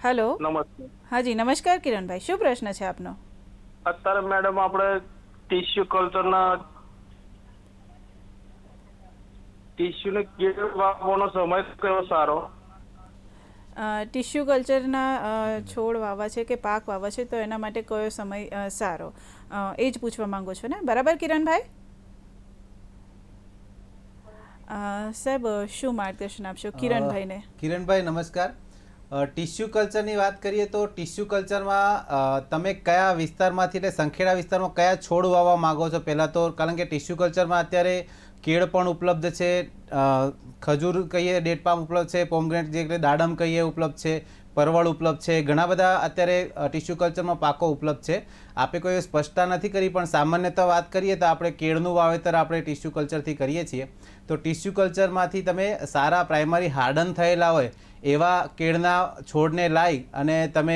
હેલો. નમસ્તે. હાજી, નમસ્કાર કિરણભાઈ. શું પ્રશ્ન છે આપનો? અત્યારે મેડમ આપણે ટીસ્યુ કલ્ચરના ટીસ્યુને કેવી વાવવાનો સમય કયો સારો? ટિશ્યુ કલ્ચરના છોડ વાવવા છે કે પાક વાવવા છે તો એના માટે કયો સમય સારો, એ જ પૂછવા માંગો છો ને? બરાબર કિરણભાઈ? સાહેબ શું માર્ગદર્શન આપશો કિરણભાઈને? કિરણભાઈ નમસ્કાર. ટિશ્યુ કલ્ચરની વાત કરીએ તો ટિશ્યુ કલ્ચરમાં તમે કયા વિસ્તારમાંથી એટલે સંખેડા વિસ્તારમાં કયા છોડ વાવવા માગો છો પહેલાં તો? કારણ કે ટિશ્યુ કલ્ચરમાં અત્યારે કેળ પણ ઉપલબ્ધ છે, ખજૂર કહીએ ડેટ પામ ઉપલબ્ધ છે, પોમગ્રેનેટ જે દાડમ કહીએ ઉપલબ્ધ છે, પરવળ ઉપલબ્ધ છે, ઘણા બધા અત્યારે ટિશ્યુ કલ્ચરમાં પાકો ઉપલબ્ધ છે. આપણે કોઈ સ્પષ્ટતા નથી કરી, પણ સામાન્યતઃ વાત કરીએ તો આપણે કેળનું વાવેતર આપણે ટિશ્યુ કલ્ચરથી કરીએ છીએ. તો ટિશ્યુ કલ્ચરમાંથી તમે સારા પ્રાઇમરી હાર્ડન થયેલા હોય એવા કેળના છોડને લાવી અને તમે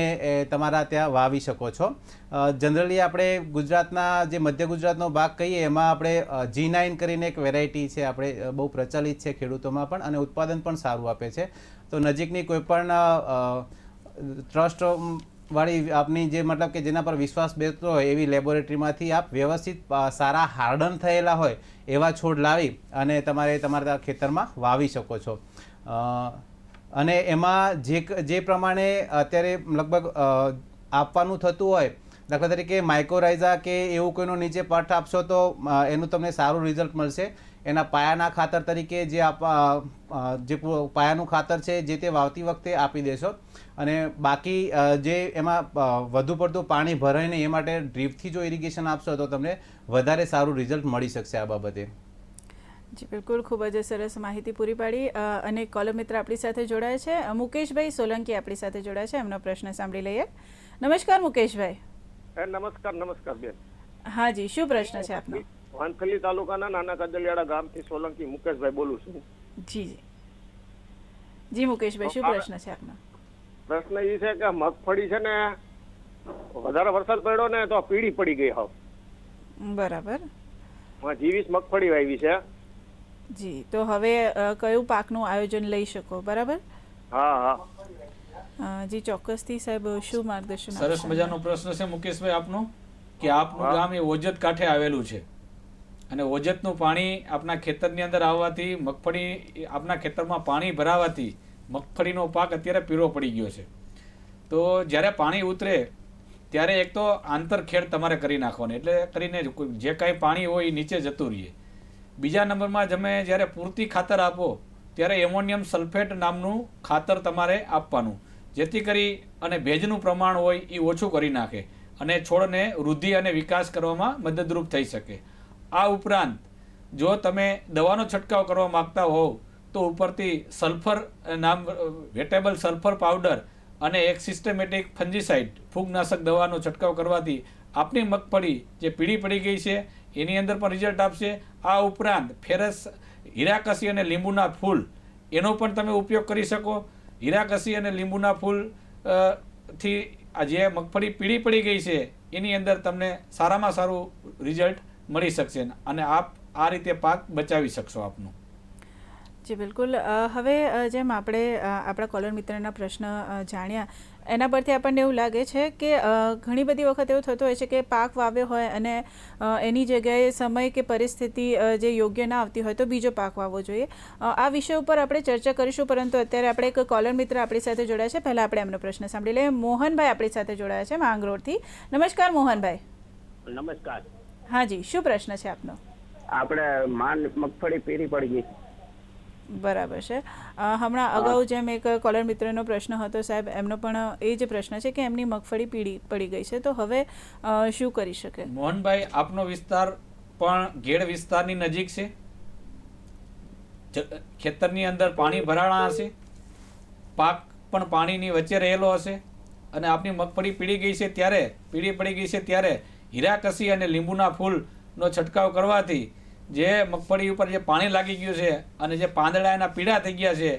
તમારા ત્યાં વાવી શકો છો. જનરલી આપણે ગુજરાતના જે મધ્ય ગુજરાતનો ભાગ કહીએ એમાં આપણે G9 કરીને એક વેરાયટી છે, આપણે બહુ પ્રચલિત છે ખેડૂતોમાં પણ, અને ઉત્પાદન પણ સારું આપે છે. તો નજીકની કોઈ પણ ટ્રસ્ટ વાળી આપની જે મતલબ કે જેના પર વિશ્વાસ બેસતો હોય એવી લેબોરેટરીમાંથી આપ વ્યવસ્થિત સારા હાર્ડન થયેલા હોય એવા છોડ લાવી અને તમારા ખેતરમાં વાવી શકો છો. અને એમાં જે પ્રમાણે અત્યારે લગભગ આપવાનું થતું હોય, દાખલા તરીકે માઇકોરાઇઝા કે એવું કોઈનો નીચે પટ આપશો તો એનું તમને સારું રિઝલ્ટ મળશે. એના પાયાના ખાતર તરીકે જે પાયાનું ખાતર છે જે તે વાવતી વખતે આપી દેશો. અને બાકી જે એમાં વધુ પડતું પાણી ભરાય નહીં એ માટે ડ્રીપથી જો ઇરિગેશન આપશો તો તમને વધારે સારું રિઝલ્ટ મળી શકશે આ બાબતે. જી બિલકુલ, ખૂબ જ સરસ માહિતી પૂરી પાડી. અને કોલર મિત્ર આપણી સાથે જોડાયા છે, મુકેશભાઈ સોલંકી આપણી સાથે જોડાયા છે. એમનો પ્રશ્ન સાંભળી લઈએ. નમસ્કાર મુકેશભાઈ. નમસ્કાર બેન. હા જી, શું પ્રશ્ન છે આપનો? વાનખલી તાલુકાના નાના કદલિયાળા ગામથી સોલંકી મુકેશભાઈ બોલું છું. જી જી મુકેશભાઈ, શું પ્રશ્ન છે આપનો? પ્રશ્ન એ છે કે મગફળી છે ને વધારે વરસાદ પડ્યો ને તો પીળી પડી ગઈ હાવ. બરાબર. G20 મગફળી વાવી છે. જી, તો હવે કયું પાકનું આયોજન લઈ શકો? બરાબર. હા. જી ચોક્કસથી સાહેબ, શું માર્ગદર્શન? સરસ મજાનો પ્રશ્ન છે મુકેશભાઈ આપનો, કે આપનું ગામ એ ઓજત કાંઠે આવેલું છે અને ઓજતનું પાણી આપના ખેતરની અંદર આવવાથી મગફળી આપના ખેતરમાં પાણી ભરાવાથી મગફળીનો પાક અત્યારે પીળો પડી ગયો છે. તો જ્યારે પાણી ઉતરે ત્યારે એક તો આંતરખેડ તમારે કરી નાખવાની, એટલે કરીને જે કાંઈ પાણી હોય એ નીચે જતું રહીએ. બીજા નંબરમાં તમે જ્યારે પૂરતી ખાતર આપો ત્યારે એમોનિયમ સલ્ફેટ નામનું ખાતર તમારે આપવાનું, જેથી કરી અને ભેજનું પ્રમાણ હોય એ ઓછું કરી નાખે અને છોડને વૃદ્ધિ અને વિકાસ કરવામાં મદદરૂપ થઈ શકે. આ ઉપરાંત જો તમે દવાનો છંટકાવ કરવા માગતા હોવ તો ઉપરથી સલ્ફર વેટેબલ સલ્ફર પાવડર અને એક સિસ્ટમેટિક ફંજીસાઇડ ફૂગનાશક દવાનો છંટકાવ કરવાથી આપની મગફળી જે પીળી પડી ગઈ છે એની અંદર પણ રિઝલ્ટ આપશે. આ ઉપરાંત ફેરસ હીરાકસી અને લીંબુના ફૂલ એનો પણ તમે ઉપયોગ કરી શકો. હીરાકસી અને લીંબુના ફૂલ થી આ જે મગફળી પીળી પડી ગઈ છે એની અંદર તમને સારામાં સારું રિઝલ્ટ મળી શકશે અને આપ આ રીતે પાક બચાવી શકશો આપનું. જી બિલકુલ. હવે જેમ આપણે આપણા કોલર મિત્રના પ્રશ્ન જાણ્યા એના પરથી આપણને એવું લાગે છે કે ઘણી બધી વખત એવું થતું હોય છે કે પાક વાવ્યો હોય અને એની જગ્યાએ સમય કે પરિસ્થિતિ જે યોગ્ય ના આવતી હોય તો બીજો પાક વાવવો જોઈએ. આ વિષય ઉપર આપણે ચર્ચા કરીશું, પરંતુ અત્યારે આપણે એક કોલર મિત્ર આપણી સાથે જોડાયા છે. પહેલાં આપણે એમનો પ્રશ્ન સાંભળી લઈએ. મોહનભાઈ આપણી સાથે જોડાયા છે માંગરોળથી. નમસ્કાર મોહનભાઈ. નમસ્કાર. હા જી, શું પ્રશ્ન છે આપનો? આપણે મગફળી પીળી પડી ગઈ. બરાબર છે. હમણાં અગાઉ જેમ એક કોલર મિત્રનો પ્રશ્ન હતો સાહેબ, એમનો પણ એ જ પ્રશ્ન છે કે એમની મગફળી પીળી પડી ગઈ છે, તો હવે શું કરી શકે? મોહનભાઈ, આપનો વિસ્તાર પણ ઘેડ વિસ્તારની નજીક છે, ખેતરની અંદર પાણી ભરાણા હશે, પાક પણ પાણીની વચ્ચે રહેલો હશે અને આપની મગફળી પીળી પડી ગઈ છે ત્યારે હીરાકસી અને લીંબુના ફૂલનો છંટકાવ કરવાથી જે મગફળી ઉપર જે પાણી લાગી ગયું છે અને જે પાંદડા એના પીળા થઈ ગયા છે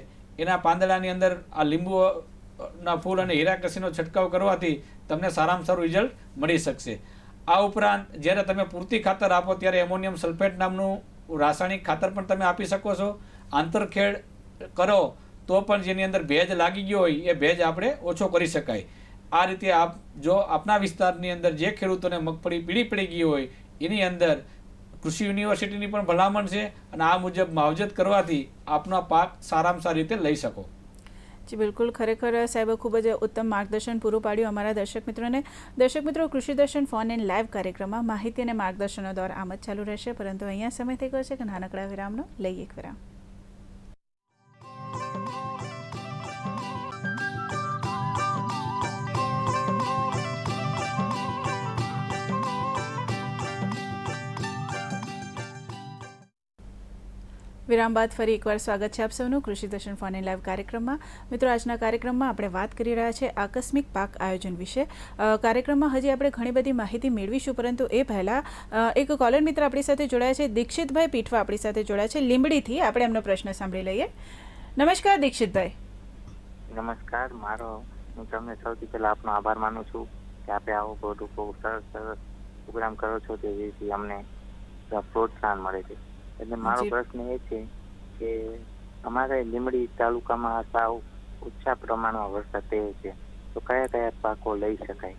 એના પાંદડાની અંદર આ લીંબુના ફૂલ અને હીરાકસીનો છંટકાવ કરવાથી તમને સારામાં સારું રિઝલ્ટ મળી શકશે. આ ઉપરાંત જ્યારે તમે પૂરતી ખાતર આપો ત્યારે એમોનિયમ સલ્ફેટ નામનું રાસાયણિક ખાતર પણ તમે આપી શકો છો. આંતરખેડ કરો તો પણ જેની અંદર ભેજ લાગી ગયો હોય એ ભેજ આપણે ઓછો કરી શકાય. આ રીતે આપ જો આપના વિસ્તારની અંદર જે ખેડૂતોને મગફળી પીળી પડી ગઈ હોય એની અંદર કૃષિ યુનિવર્સિટીની પણ ભલામણ છે અને આ મુજબ માવજત કરવાથી આપનો પાક સારામાં સારી રીતે લઈ શકો. જી બિલકુલ, ખરેખર સાહેબે ખૂબ જ ઉત્તમ માર્ગદર્શન પૂરું પાડ્યું અમારા દર્શક મિત્રોને. દર્શક મિત્રો, કૃષિ દર્શન ફોન ઇન લાઈવ કાર્યક્રમમાં માહિતી અને માર્ગદર્શનનો દોર આમ જ ચાલુ રહેશે, પરંતુ અહીંયા સમય થઈ ગયો છે કે નાનકડા વિરામનો લઈએ એક વિરામ. વિરામ બાદ ફરી એકવાર સ્વાગત છે આપ સૌનું કૃષિ દર્શન ફોન ઇન લાઈવ કાર્યક્રમમાં. મિત્રો, આજના કાર્યક્રમમાં આપણે વાત કરી રહ્યા છે આકસ્મિક પાક આયોજન વિશે. કાર્યક્રમમાં હજી આપણે ઘણી બધી માહિતી મેળવીશું, પરંતુ એ પહેલાં એક કોલર મિત્ર આપણી સાથે જોડાયા છે. દીક્ષિતભાઈ પીઠવા આપણી સાથે જોડાયા છે લીંબડીથી. આપણે એમનો પ્રશ્ન સાંભળી લઈએ. નમસ્કાર દીક્ષિતભાઈ. નમસ્કાર. હું તમને સૌથી પહેલા આપનો આભાર માનું છું કે આપે આવો બધું બહુ સરસ પ્રોગ્રામ કરો છો, જેથી અમને પ્રોત્સાહન મળે છે. એટલે મારો પ્રશ્ન એ છે કે અમારે લીંબડી તાલુકામાં સાવ ઓછા પ્રમાણમાં વરસાદ થયો છે, તો કયા કયા પાકો લઈ શકાય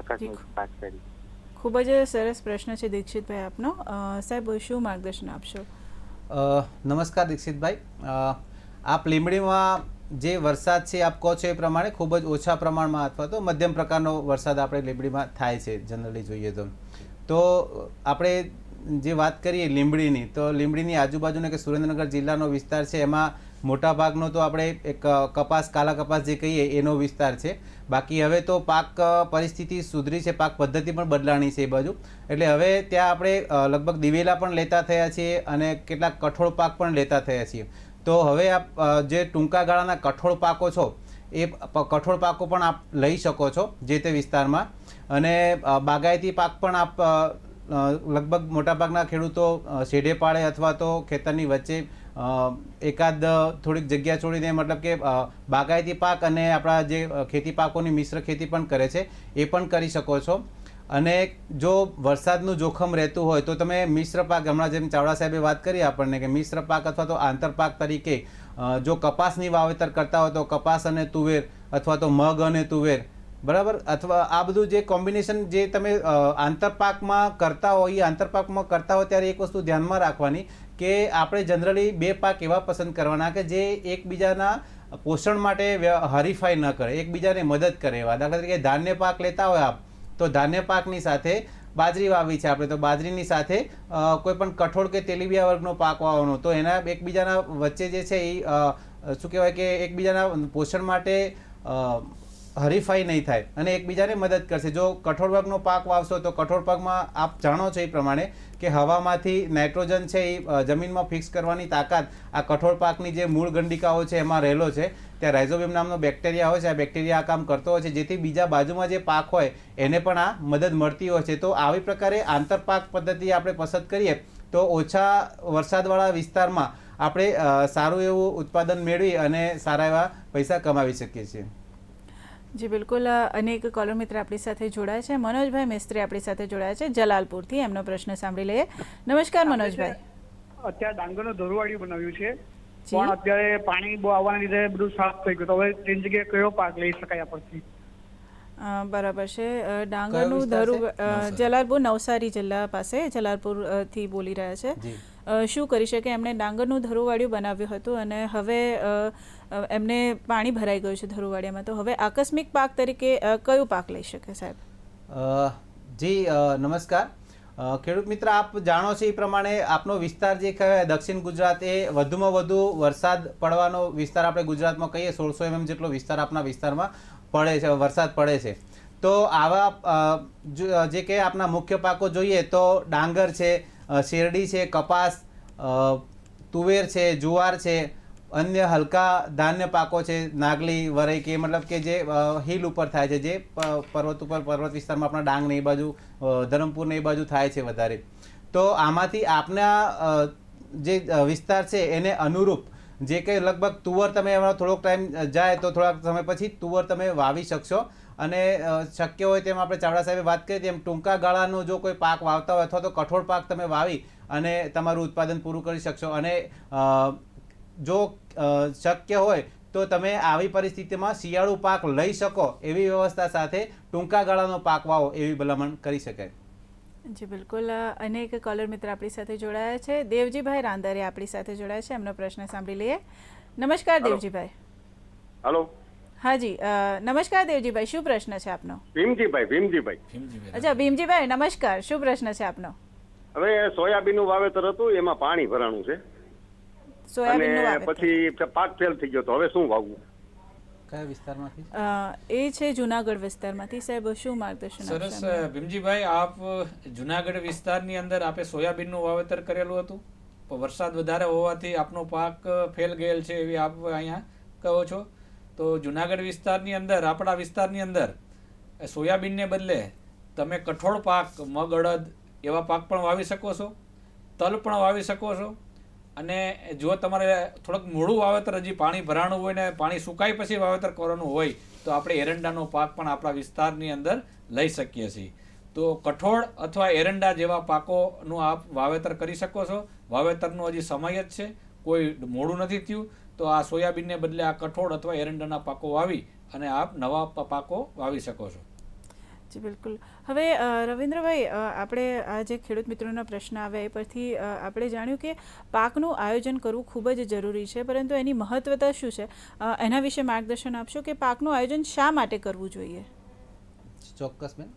આકસ્મિક પાક તરીકે? ખૂબ જ સરસ પ્રશ્ન છે દીક્ષિતભાઈ આપનો. સાહેબ, શું માર્ગદર્શન આપશો? નમસ્કાર દીક્ષિતભાઈ. આપ લીંબડીમાં જે વરસાદ છે આપ કહો છો એ પ્રમાણે ખૂબ જ ઓછા પ્રમાણમાં અથવા તો મધ્યમ પ્રકારનો વરસાદ આપણે લીંબડીમાં થાય છે જનરલી જોઈએ તો આપણે જે વાત કરીએ લીંબડીની, તો લીંબડીની આજુબાજુનો કે સુરેન્દ્રનગર જિલ્લાનો વિસ્તાર છે, એમાં મોટાભાગનો તો આપણે એક કપાસ, કાલા કપાસ જે કહીએ એનો વિસ્તાર છે. બાકી હવે તો પાક પરિસ્થિતિ સુધરી છે, પાક પદ્ધતિ પણ બદલાણી છે એ બાજુ. એટલે હવે ત્યાં આપણે લગભગ દિવેલા પણ લેતા થયા છીએ અને કેટલાક કઠોળ પાક પણ લેતા થયા છીએ. તો હવે આપ જે ટૂંકા ગાળાના કઠોળ પાકો છો એ કઠોળ પાકો પણ આપ લઈ શકો છો જે તે વિસ્તારમાં. અને બાગાયતી પાક પણ આપ લગભગ મોટાભાગના ખેડૂતો શેઢે પાડે અથવા તો ખેતરની વચ્ચે એકાદ થોડીક જગ્યા છોડીને, મતલબ કે બાગાયતી પાક અને આપણા જે ખેતી પાકોની મિશ્ર ખેતી પણ કરે છે એ પણ કરી શકો છો. અને જો વરસાદનું જોખમ રહેતું હોય તો તમે મિશ્ર પાક, હમણાં જેમ ચાવડા સાહેબે વાત કરી આપણને કે મિશ્ર પાક અથવા તો આંતરપાક તરીકે જો કપાસની વાવેતર કરતા હોય તો કપાસ અને તુવેર અથવા તો મગ અને તુવેર, બરાબર, અથવા આ બધું જે કોમ્બિનેશન જે તમે આંતરપાકમાં કરતા હોય, એ આંતરપાકમાં કરતા હોય ત્યારે એક વસ્તુ ધ્યાનમાં રાખવાની કે આપણે જનરલી બે પાક એવા પસંદ કરવાના કે જે એકબીજાના પોષણ માટે હરીફાઈ ન કરે, એકબીજાને મદદ કરે એવા. દાખલા તરીકે ધાન્ય પાક લેતા હોય આપ, તો ધાન્ય પાકની સાથે બાજરી વાવી છે આપણે, તો બાજરીની સાથે કોઈ પણ કઠોળ કે તેલીબિયા વર્ગનો પાક વાવવાનો, તો એના એકબીજાના વચ્ચે જે છે એ શું કહેવાય કે એકબીજાના પોષણ માટે હરીફાઈ નહીં થાય અને એકબીજાને મદદ કરશે. જો કઠોળ વર્ગનો પાક વાવશો તો કઠોળ પાકમાં આપ જાણો છો એ પ્રમાણે કે હવામાંથી નાઇટ્રોજન છે એ જમીનમાં ફિક્સ કરવાની તાકાત આ કઠોળ પાકની જે મૂળ ગંડિકાઓ છે એમાં રહેલો છે. ત્યાં રાઇઝોબિયમ નામનો બેક્ટેરિયા હોય છે, આ બેક્ટેરિયા આ કામ કરતો હોય છે, જેથી બીજા બાજુમાં જે પાક હોય એને પણ આ મદદ મળતી હોય છે. તો આવી પ્રકારે આંતરપાક પદ્ધતિ આપણે પસંદ કરીએ તો ઓછા વરસાદવાળા વિસ્તારમાં આપણે સારું એવું ઉત્પાદન મેળવી અને સારા એવા પૈસા કમાવી શકીએ છીએ. જી બિલકુલ. અનેક કોલર મિત્ર આપણી સાથે જોડાયા છે. મનોજભાઈ મિસ્ત્રી આપણી સાથે જોડાયા છે જલાલપુરથી. એમનો પ્રશ્ન સાંભળી લઈએ. નમસ્કાર મનોજભાઈ. અત્યારે ડાંગરનું ધોરવાડિયું બનાવ્યું છે, પણ અત્યારે પાણી બહુ આવવાના લીધે બધું સાફ થઈ ગયું, તો હવે તેની જગ્યાએ કયો પાક લઈ શકાય આપણથી? બરાબર છે. ડાંગરનું ધરું જલાલપુર, નવસારી જિલ્લા પાસે જલાલપુરથી બોલી રહ્યા છે. શું કરી શકે? એમણે ડાંગરનું ધરુવાડિયું બનાવ્યું હતું અને હવે એમને પાણી ભરાઈ ગયું છે ધરુવાડિયામાં, તો હવે આકસ્મિક પાક તરીકે કયો પાક લઈ શકે સાહેબ? જી નમસ્કાર ખેડૂત મિત્ર, આપ જાણો છો એ પ્રમાણે આપનો વિસ્તાર જે કહેવાય દક્ષિણ ગુજરાત એ વધુમાં વધુ વરસાદ પડવાનો વિસ્તાર આપણે ગુજરાતમાં કહીએ. 1600 mm જેટલો વિસ્તાર આપના વિસ્તારમાં પડે છે, વરસાદ પડે છે. તો આવા જે કે આપના મુખ્ય પાકો જોઈએ તો ડાંગર છે, શેરડી છે, કપાસ, તુવેર છે, જુવાર છે, અન્ય હલકા ધાન્ય પાકો છે, નાગલી, વરઈ કે મતલબ કે જે હિલ ઉપર થાય છે, જે પર્વત ઉપર, પર્વત વિસ્તારમાં આપણા ડાંગ ને એ બાજુ, ધરમપુર ને એ બાજુ થાય છે વધારે. તો આમાંથી આપના જે વિસ્તાર છે એને અનુરૂપ જે કંઈ લગભગ તુવર તમે થોડોક ટાઈમ જાય તો થોડાક સમય પછી તુવર તમે વાવી શકશો. અને શક્ય હોય તેમ આપણે ચાવડા સાહેબે વાત કરી તેમ ટૂંકા ગાળાનો જો કોઈ પાક વાવતા હોય અથવા તો કઠોળ પાક તમે વાવી અને તમારું ઉત્પાદન પૂરું કરી શકશો. અને જો શક્ય હોય તો તમે આવી પરિસ્થિતિમાં શિયાળુ પાક લઈ શકો એવી વ્યવસ્થા સાથે ટૂંકા ગાળાનો પાક વાવો એવી ભલામણ કરી શકાય. જી બિલકુલ. અનેક કોલર મિત્ર આપણી સાથે જોડાયા છે. દેવજીભાઈ રાંદરે આપણી સાથે જોડાયા છે. એમનો પ્રશ્ન સાંભળી લઈએ. નમસ્કાર દેવજીભાઈ. હેલો. હાજી નમસ્કાર દેવજીભાઈ, શું પ્રશ્ન છે આપનો? ભીમજીભાઈ. અચ્છા ભીમજીભાઈ, નમસ્કાર, શું પ્રશ્ન છે આપનો? હવે સોયાબીનનું વાવેતર હતું, એમાં પાણી ભરાણું છે અને પછી પાક ફેલ થઈ ગયો, તો હવે શું વાવવું? કયા વિસ્તારમાંથી? એ છે જુનાગઢ વિસ્તારમાંથી. સાહેબ શું માર્ગદર્શન? સરસ ભીમજીભાઈ, આપ જુનાગઢ વિસ્તારની અંદર આપે સોયાબીનનું વાવેતર કરેલું હતું, વરસાદ વધારે હોવાથી આપનો પાક ફેલ ગયેલ છે એવી આપ અહીંયા કહો છો. તો જુનાગઢ વિસ્તારની અંદર, આપણા વિસ્તારની અંદર સોયાબીનને બદલે તમે કઠોળ પાક, મગ, અડદ એવા પાક પણ વાવી શકો છો, તલ પણ વાવી શકો છો. અને જો તમારે થોડુંક મોડું વાવેતર, હજી પાણી ભરાણું હોય ને પાણી સુકાય પછી વાવેતર કરવાનું હોય તો આપણે એરંડાનો પાક પણ આપણા વિસ્તારની અંદર લઈ શકીએ છીએ. તો કઠોળ અથવા એરંડા જેવા પાકોનું આપ વાવેતર કરી શકો છો. વાવેતરનો હજી સમય જ છે, કોઈ મોડું નથી થયું. તો આ સોયાબીનને બદલે આ કઠોળ અથવા એરંડાના પાકો વાવી અને આપ નવા પાકો વાવી શકો છો. જી બિલકુલ. હવે રવિન્દ્રભાઈ, આપણે આ જે ખેડૂત મિત્રોના પ્રશ્ન આવ્યા એ પરથી આપણે જાણ્યું કે પાકનું આયોજન કરવું ખૂબ જ જરૂરી છે, પરંતુ એની મહત્વતા શું છે એના વિશે માર્ગદર્શન આપશો કે પાકનું આયોજન શા માટે કરવું જોઈએ? ચોક્કસ બેન.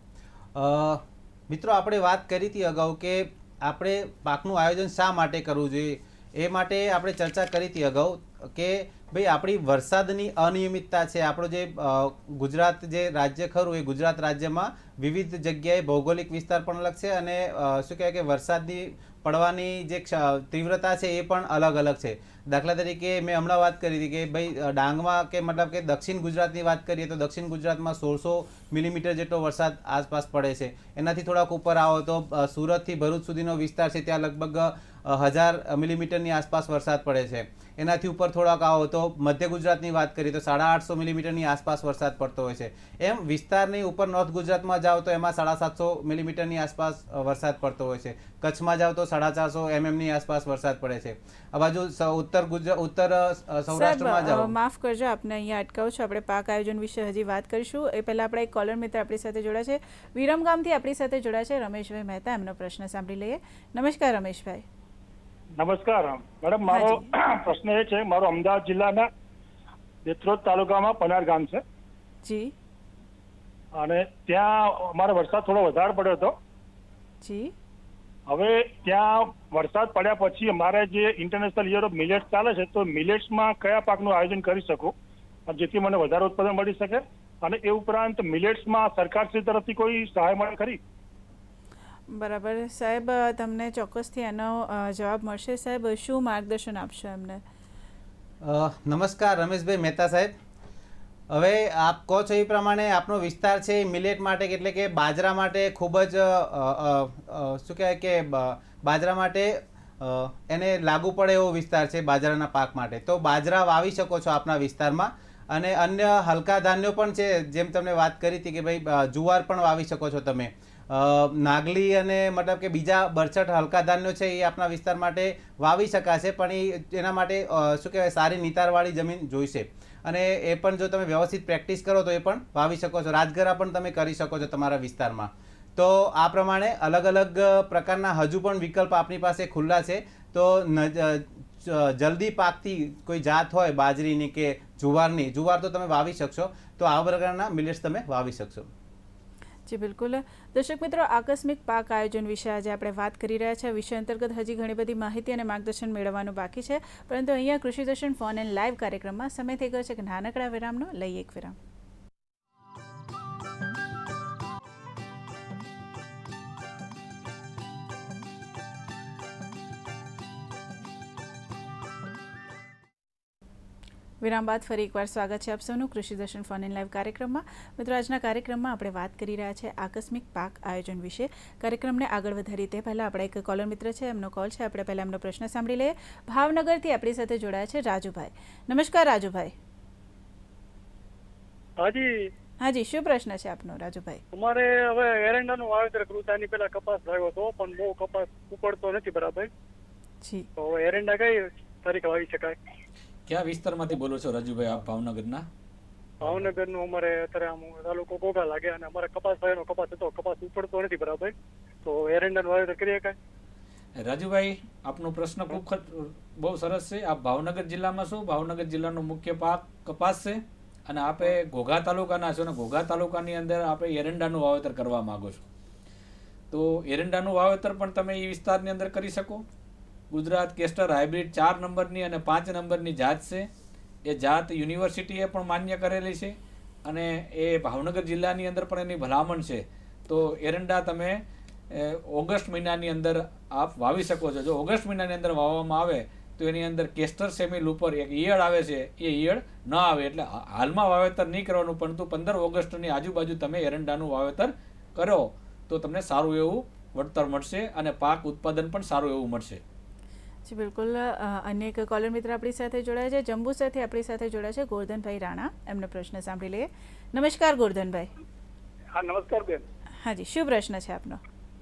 મિત્રો, આપણે વાત કરી હતી અગાઉ કે આપણે પાકનું આયોજન શા માટે કરવું જોઈએ. એ માટે આપણે ચર્ચા કરી હતી અગાઉ કે ભાઈ આપણી વરસાદની અનિયમિતતા છે. આપણો જે ગુજરાત જે રાજ્ય ખરું એ ગુજરાત રાજ્યમાં વિવિધ જગ્યાએ ભૌગોલિક વિસ્તાર પણ અલગ છે અને શું કહેવાય કે વરસાદની પડવાની જે તીવ્રતા છે એ પણ અલગ અલગ છે. દાખલા તરીકે મેં હમણાં વાત કરી હતી કે ભાઈ ડાંગમાં કે મતલબ કે દક્ષિણ ગુજરાતની વાત કરીએ તો દક્ષિણ ગુજરાતમાં 1600 મિલીમીટર જેટલો વરસાદ આસપાસ પડે છે. એનાથી થોડાક ઉપર આવો તો સુરતથી ભરૂચ સુધીનો વિસ્તાર છે, ત્યાં લગભગ 1000 મિલીમીટરની આસપાસ વરસાદ પડે છે. એનાથી ઉપર થોડાક આવો તો મધ્ય ગુજરાતની વાત કરીએ તો 850 મિલીમીટરની આસપાસ વરસાદ પડતો હોય છે. એમ વિસ્તારની ઉપર નોર્થ ગુજરાતમાં જાઓ તો એમાં 750 મિલીમીટરની આસપાસ વરસાદ પડતો હોય છે. કચ્છમાં જાઓ તો 450 mmની આસપાસ વરસાદ પડે છે. આ બાજુ ઉત્તર સૌરાષ્ટ્રમાં જાઓ. માફ કરજો, આપને અહીંયા અટકાવું છું. આપણે પાક આયોજન વિશે હજી વાત કરીશું. એ પહેલાં આપણા એક કોલર મિત્ર આપણી સાથે જોડાયા છે, વિરમગામથી આપણી સાથે જોડાયા છે રમેશભાઈ મહેતા. એમનો પ્રશ્ન સાંભળી લઈએ. નમસ્કાર રમેશભાઈ. નમસ્કાર મેડમ, મારો પ્રશ્ન એ છે, મારો અમદાવાદ જિલ્લાના દેત્રોદ તાલુકામાં પનાર ગામ છે જી, અને ત્યાં અમારે વરસાદ થોડો વધારે પડ્યો હતો જી. હવે ત્યાં વરસાદ પડ્યા પછી અમારે જે ઇન્ટરનેશનલ યર ઓફ મિલેટ્સ ચાલે છે, તો મિલેટ્સમાં કયા પાકનું આયોજન કરી શકું જેથી મને વધારે ઉત્પાદન મળી શકે? અને એ ઉપરાંત મિલેટ્સમાં સરકારશ્રી તરફથી કોઈ સહાય મળે ખરી? બરાબર સાહેબ, તમને ચોક્કસથી એનો જવાબ મળશે. સાહેબ, શું માર્ગદર્શન આપશો એમને? નમસ્કાર રમેશભાઈ મહેતા સાહેબ. હવે આપ કહો છો એ પ્રમાણે આપનો વિસ્તાર છે મિલેટ માટે એટલે કે બાજરા માટે ખૂબ જ શું કહેવાય કે બાજરા માટે એને લાગુ પડે એવો વિસ્તાર છે બાજરાના પાક માટે. તો બાજરા વાવી શકો છો આપના વિસ્તારમાં. અને અન્ય હલકા ધાન્યો પણ છે, જેમ તમને વાત કરી હતી કે ભાઈ જુવાર પણ વાવી શકો છો તમે. નાગલી અને મતલબ કે બીજા બરછટ હલકા ધાન્યો છે એ આપણા વિસ્તાર માટે વાવી શકાશે, પણ એના માટે શું કહેવાય સારી નિતારવાળી જમીન જોઈશે. અને એ પણ જો તમે વ્યવસ્થિત પ્રેક્ટિસ કરો તો એ પણ વાવી શકો છો. રાજગરા પણ તમે કરી શકો છો તમારા વિસ્તારમાં. તો આ પ્રમાણે અલગ અલગ પ્રકારના હજુ પણ વિકલ્પ આપણી પાસે ખુલ્લા છે. તો જલ્દી પાકતી કોઈ જાત હોય બાજરીની કે જુવારની, જુવાર તો તમે વાવી શકશો. તો આ પ્રકારના મિલેટ્સ તમે વાવી શકશો. જી બિલકુલ. દર્શક મિત્રો, આકસ્મિક પાક આયોજન વિશે આજે આપણે વાત કરી રહ્યા છીએ. વિષય અંતર્ગત હજી ઘણી બધી માહિતી અને માર્ગદર્શન મેળવવાનું બાકી છે, પરંતુ અહીંયા કૃષિ દર્શન ફોન એન્ડ લાઈવ કાર્યક્રમમાં સમય થઈ ગયો છે કે નાનકડા વિરામનો લઈએ એક વિરામ. વિરામ બાદ ફરી એકવાર સ્વાગત છે આપ સૌનું કૃષિ દર્શન ફોન ઇન લાઈવ કાર્યક્રમમાં. મિત્રો, આજના કાર્યક્રમમાં આપણે વાત કરી રહ્યા છે આકસ્મિક પાક આયોજન વિશે. કાર્યક્રમને આગળ વધારી તે પહેલાં આપણા એક કોલર મિત્ર છે, એમનો કોલ છે. આપણે પહેલાં એમનો પ્રશ્ન સાંભળી લઈએ. ભાવનગરથી આપણી સાથે જોડાયા છે રાજુભાઈ. નમસ્કાર રાજુભાઈ. હાજી હાજી, શું પ્રશ્ન છે આપનો રાજુભાઈ? અમારે હવે એરંડાનું વાવેતર કરવું છે. આની પહેલા કપાસ વાવ્યો હતો, પણ બહુ કપાસ ઉકળતો નથી બરાબર. જી, તો એરંડા કઈ તારીખે વાવી શકાય? ક્યાં વિસ્તારમાંથી બોલો છો રાજુભાઈ આપ? ભાવનગરના? ભાવનગરનું અમારે અત્યારે આમ તાલુકો ઘોઘા લાગે, અને અમારે કપાસ ભાઈનો કપાસ હતો, કપાસ ઉપડતો નથી બરાબર, તો એરંડાનું વાવેતર કરી શકાય? રાજુભાઈ, આપનો પ્રશ્ન ખૂબ બહુ સરસ છે. આપ ભાવનગર જિલ્લામાં છો, ભાવનગર જિલ્લાનો મુખ્ય પાક કપાસ છે, અને આપે ઘોઘા તાલુકાના છો, અને ઘોઘા તાલુકાની અંદર આપણે એરંડાનું વાવેતર કરવા માંગો છો. તો એરંડાનું વાવેતર પણ તમે એ વિસ્તારની અંદર કરી શકો. ગુજરાત કેસ્ટર હાઇબ્રિડ 4 નંબરની અને 5 નંબરની જાત છે. એ જાત યુનિવર્સિટીએ પણ માન્ય કરેલી છે, અને એ ભાવનગર જિલ્લાની અંદર પણ એની ભલામણ છે. તો એરંડા તમે ઓગસ્ટ મહિનાની અંદર આપ વાવી શકો છો. જો ઓગસ્ટ મહિનાની અંદર વાવવામાં આવે તો એની અંદર કેસ્ટર સેમિલ ઉપર એક ઈયળ આવે છે, એ ઈયળ ન આવે. એટલે હાલમાં વાવેતર નહીં કરવાનું, પરંતુ 15 ઓગસ્ટની આજુબાજુ તમે એરંડાનું વાવેતર કરો તો તમને સારું એવું વળતર મળશે અને પાક ઉત્પાદન પણ સારું એવું મળશે. જી બિલકુલ. અનેક કોલર મિત્ર આપણી સાથે જોડાયા છે. જંબુસરથી આપણી સાથે જોડાયા છે ગોરધનભાઈ રાણા. એમનો પ્રશ્ન સાંભળી લઈએ. નમસ્કાર ગોરધનભાઈ. હા નમસ્કાર બેન. હાજી, શું પ્રશ્ન છે આપનો?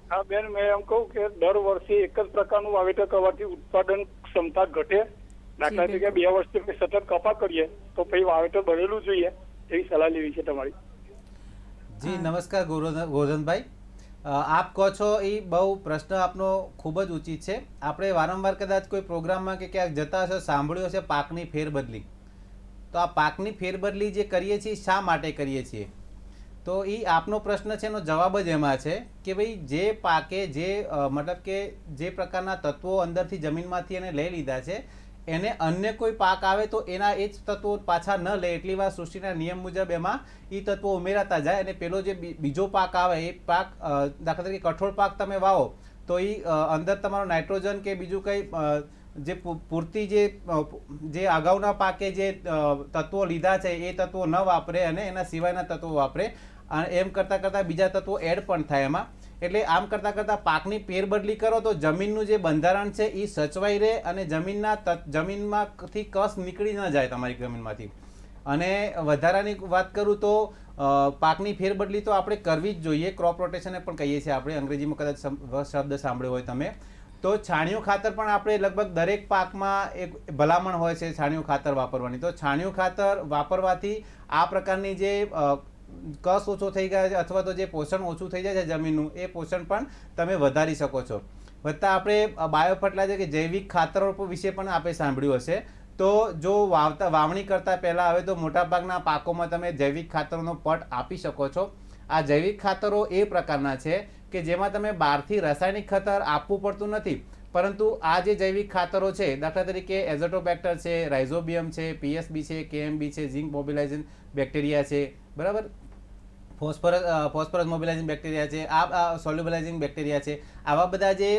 હા બેન, મેં એમ કહું કે દર વર્ષે એક જ પ્રકારનું વાવેતર કરવાથી ઉત્પાદન ક્ષમતા ઘટે. દાખલા તરીકે 2 વર્ષથી અમે સતત કપા કરીએ તો પછી વાવેતર બદલવું જોઈએ, એવી સલાહ લેવી છે તમારી. જી નમસ્કાર ગોરધનભાઈ. આપ કહો છો એ બહુ પ્રશ્ન આપનો ખૂબ જ ઉચિત છે. આપણે વારંવાર કદાચ કોઈ પ્રોગ્રામમાં કે ક્યાંક જતા હશો, સાંભળ્યું હશે પાકની ફેરબદલી. તો આ પાકની ફેરબદલી જે કરીએ છીએ શા માટે કરીએ છીએ? તો એ આપનો પ્રશ્ન છે, એનો જવાબ જ એમાં છે કે ભાઈ જે પાકે મતલબ કે જે પ્રકારના તત્વો અંદરથી જમીનમાંથી એને લઈ લીધા છે, એને અન્ય કોઈ પાક આવે તો એના એ જ તત્વો પાછા ન લે. એટલી વાર સૃષ્ટિના નિયમ મુજબ એમાં એ તત્વો ઉમેરાતા જાય અને પેલો જે બીજો પાક આવે એ પાક, દાખલા તરીકે કઠોળ પાક તમે વાવો તો એ અંદર તમારો નાઇટ્રોજન કે બીજું કંઈ જે પૂરતી જે અગાઉના પાકે જે તત્વો લીધા છે એ તત્વો ન વાપરે અને એના સિવાયના તત્વો વાપરે. અને એમ કરતાં કરતાં બીજા તત્વો એડ પણ થાય એમાં. એટલે આમ કરતાં કરતાં પાકની ફેરબદલી કરો તો જમીનનું જે બંધારણ છે એ સચવાઈ રહે અને જમીનમાંથી કસ નીકળી ન જાય તમારી જમીનમાંથી. અને વધારાની વાત કરું તો પાકની ફેરબદલી તો આપણે કરવી જ જોઈએ. ક્રોપ રોટેશનને પણ કહીએ છીએ આપણે, અંગ્રેજીમાં કદાચ શબ્દ સાંભળ્યો હોય તમે. તો છાણિયું ખાતર પણ આપણે લગભગ દરેક પાકમાં એક ભલામણ હોય છે છાણિયું ખાતર વાપરવાની. તો છાણિયું ખાતર વાપરવાથી આ પ્રકારની જે કસ ઓછો થઈ ગયા છે અથવા તો જે પોષણ ઓછું થઈ જાય છે જમીનનું, એ પોષણ પણ તમે વધારી શકો છો. વત્તા આપણે બાયો ફર્ટિલાઇઝર કે જૈવિક ખાતરો વિશે પણ આપણે સાંભળ્યું હશે. તો જો વાવણી કરતાં પહેલાં હવે તો મોટાભાગના પાકોમાં તમે જૈવિક ખાતરોનો પટ આપી શકો છો. આ જૈવિક ખાતરો એ પ્રકારના છે કે જેમાં તમે બહારથી રાસાયણિક ખાતર આપવું પડતું નથી, પરંતુ આ જે જૈવિક ખાતરો છે, દાખલા તરીકે એઝોટોબેક્ટર છે, રાઇઝોબિયમ છે, પીએસબી છે, કેએમબી છે, ઝિંક મોબિલાઇઝિંગ બેક્ટેરિયા છે, બરાબર, ફોસ્ફરસ મોબિલાઇઝિંગ બેક્ટેરિયા છે, આ સોલ્યુબલાઇઝિંગ બેક્ટેરિયા છે. આવા બધા જે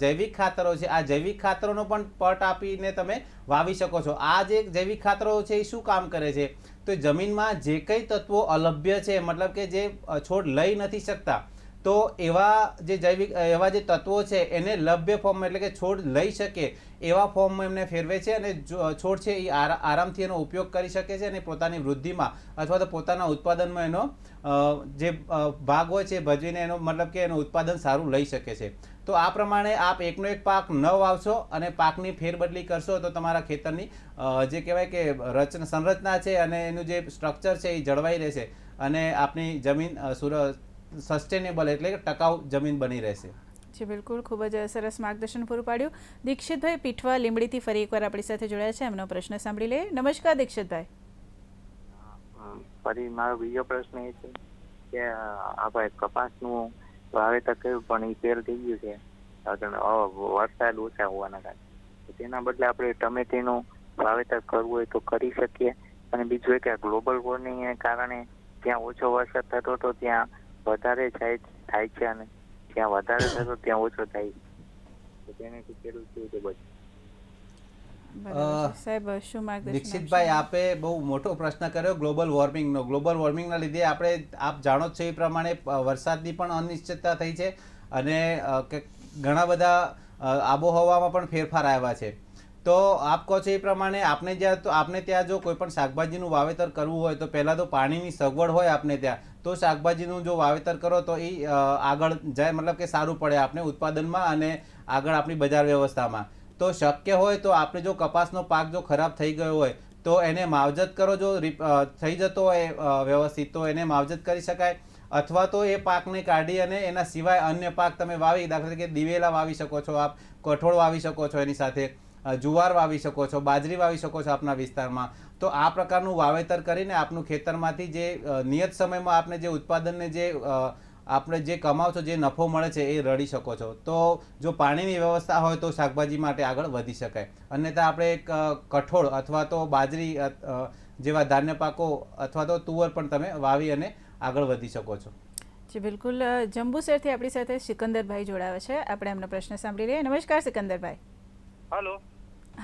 જૈવિક ખાતરો છે, આ જૈવિક ખાતરોનો પણ પટ આપીને તમે વાવી શકો છો. આ જે જૈવિક ખાતરો છે એ શું કામ કરે છે? તો જમીનમાં જે કંઈ તત્વો અલભ્ય છે, મતલબ કે જે છોડ લઈ નથી શકતા, તો એવા જે તત્વો છે એને લભ્ય ફોર્મમાં, એટલે કે છોડ લઈ શકે એવા ફોર્મમાં એમને ફેરવે છે અને છોડ છે એ આરામથી એનો ઉપયોગ કરી શકે છે અને પોતાની વૃદ્ધિમાં અથવા તો પોતાના ઉત્પાદનમાં એનો જે ભાગ હોય છે ભજવીને એનો મતલબ કે એનું ઉત્પાદન સારું લઈ શકે છે. તો આ પ્રમાણે આપ એકનો એક પાક ન વાવશો અને પાકની ફેરબદલી કરશો તો તમારા ખેતરની જે કહેવાય કે સંરચના છે અને એનું જે સ્ટ્રક્ચર છે એ જળવાઈ રહેશે અને આપની જમીન સસ્ટેનેબલ એટલે કે ટકાઉ જમીન બની રહેશે. જી બિલકુલ, ખૂબ જ સરસ માર્ગદર્શન પૂરું પાડ્યું. દીક્ષિતભાઈ પીઠવા લીંબડીથી ફરી એકવાર આપણી સાથે જોડાયા છે. એમનો પ્રશ્ન સાંભળી લઈએ. નમસ્કાર દીક્ષિતભાઈ. ફરી મારો બીજો પ્રશ્ન એ છે કે આપણે કપાસનું વાવેતર કર્યું પણ એ ફેલ થઈ ગયું છે વરસાદ ઓછા હોવાના કારણે. તેના બદલે આપણે ટમેટીનું વાવેતર કરવું હોય તો કરી શકીએ. અને બીજું કે ગ્લોબલ વોર્મિંગને કારણે ત્યાં ઓછો વરસાદ થતો તો ત્યાં વધારે થાય છે અને જ્યાં વધારે થતો ત્યાં ઓછો થાય છે. તેનાથી ખેડૂત કેવી રીતે બચે? દીક્ષિતભાઈ, આપે બહુ મોટો પ્રશ્ન કર્યો ગ્લોબલ વોર્મિંગનો. ગ્લોબલ વોર્મિંગના લીધે આપ જાણો છો એ પ્રમાણે વરસાદની પણ અનિશ્ચિતતા થઈ છે અને ઘણા બધા આબોહવામાં પણ ફેરફાર આવ્યા છે. તો આપ કહો છો એ પ્રમાણે આપને ત્યાં જો કોઈ પણ શાકભાજીનું વાવેતર કરવું હોય તો પહેલાં તો પાણીની સગવડ હોય આપને ત્યાં, તો શાકભાજીનું જો વાવેતર કરો તો એ આગળ જાય, મતલબ કે સારું પડે આપણે ઉત્પાદનમાં અને આગળ આપણી બજાર વ્યવસ્થામાં. તો શક્ય હોય તો આપણે જો કપાસનો પાક જો ખરાબ થઈ ગયો હોય તો એને માવજત કરો. જો થઈ જતો હોય વ્યવસ્થિત તો એને માવજત કરી શકાય, અથવા તો એ પાકને કાઢી અને એના સિવાય અન્ય પાક તમે વાવી, દાખલા તરીકે દિવેલા વાવી શકો છો, આપ કઠોળ વાવી શકો છો, એની સાથે જુવાર વાવી શકો છો, બાજરી વાવી શકો છો આપના વિસ્તારમાં. તો આ પ્રકારનું વાવેતર કરીને આપનું ખેતરમાંથી જે નિયત સમયમાં આપને જે ઉત્પાદનને જે આપણે જે કમાવ છો, જે નફો મળે છે એ રળી શકો છો. તો જો પાણીની વ્યવસ્થા હોય તો શાકભાજી માટે આગળ વધી શકાય. અન્યથા આપણે કઠોળ અથવા તો બાજરી જેવા ધાન્ય પાકો અથવા તો તુવર પણ તમે વાવી અને આગળ વધી શકો છો. જી બિલકુલ. જંબુસરથી આપણી સાથે સિકંદરભાઈ જોડાવે છે. આપણે એમનો પ્રશ્ન સાંભળી લઈએ. નમસ્કાર સિકંદરભાઈ. હેલો.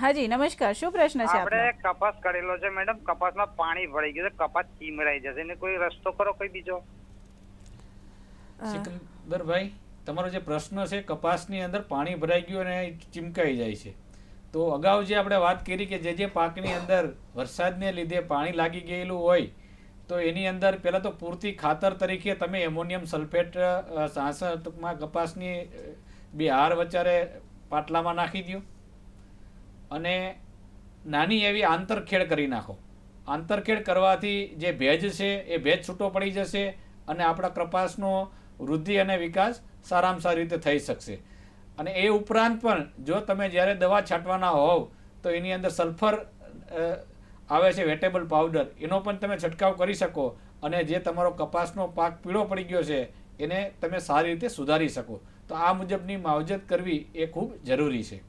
હાજી નમસ્કાર. શું પ્રશ્ન છે આપનો? આપણે કપાસ કરેલો છે મેડમ, કપાસમાં પાણી ભરાઈ ગયું છે, કપાસ ચીમરાઈ જશે ને કોઈ રસ્તો કરો કોઈ બીજો? સિકંદરભાઈ, તમારો જે પ્રશ્ન છે કપાસની અંદર પાણી ભરાઈ ગયું અને ચીમકાઈ જાય છે, તો અગાઉ જે આપણે વાત કરી કે જે પાકની અંદર વરસાદને લીધે પાણી લાગી ગયેલું હોય તો એની અંદર પહેલાં તો પૂરતી ખાતર તરીકે તમે એમોનિયમ સલ્ફેટ ટૂંકમાં કપાસની 2 હાર વચ્ચે પાટલામાં નાખી દો અને નાની એવી આંતરખેડ કરી નાખો. આંતરખેડ કરવાથી જે ભેજ છે એ ભેજ છૂટો પડી જશે અને આપણા કપાસનો વૃદ્ધિ અને વિકાસ સારામાં સારી રીતે થઈ શકશે. અને એ ઉપરાંત પણ જો તમે જ્યારે દવા છાંટવાના હોવ તો એની અંદર સલ્ફર આવે છે વેટેબલ પાવડર, એનો પણ તમે છંટકાવ કરી શકો અને જે તમારો કપાસનો પાક પીળો પડી ગયો છે એને તમે સારી રીતે સુધારી શકો. તો આ મુજબની માવજત કરવી એ ખૂબ જરૂરી છે.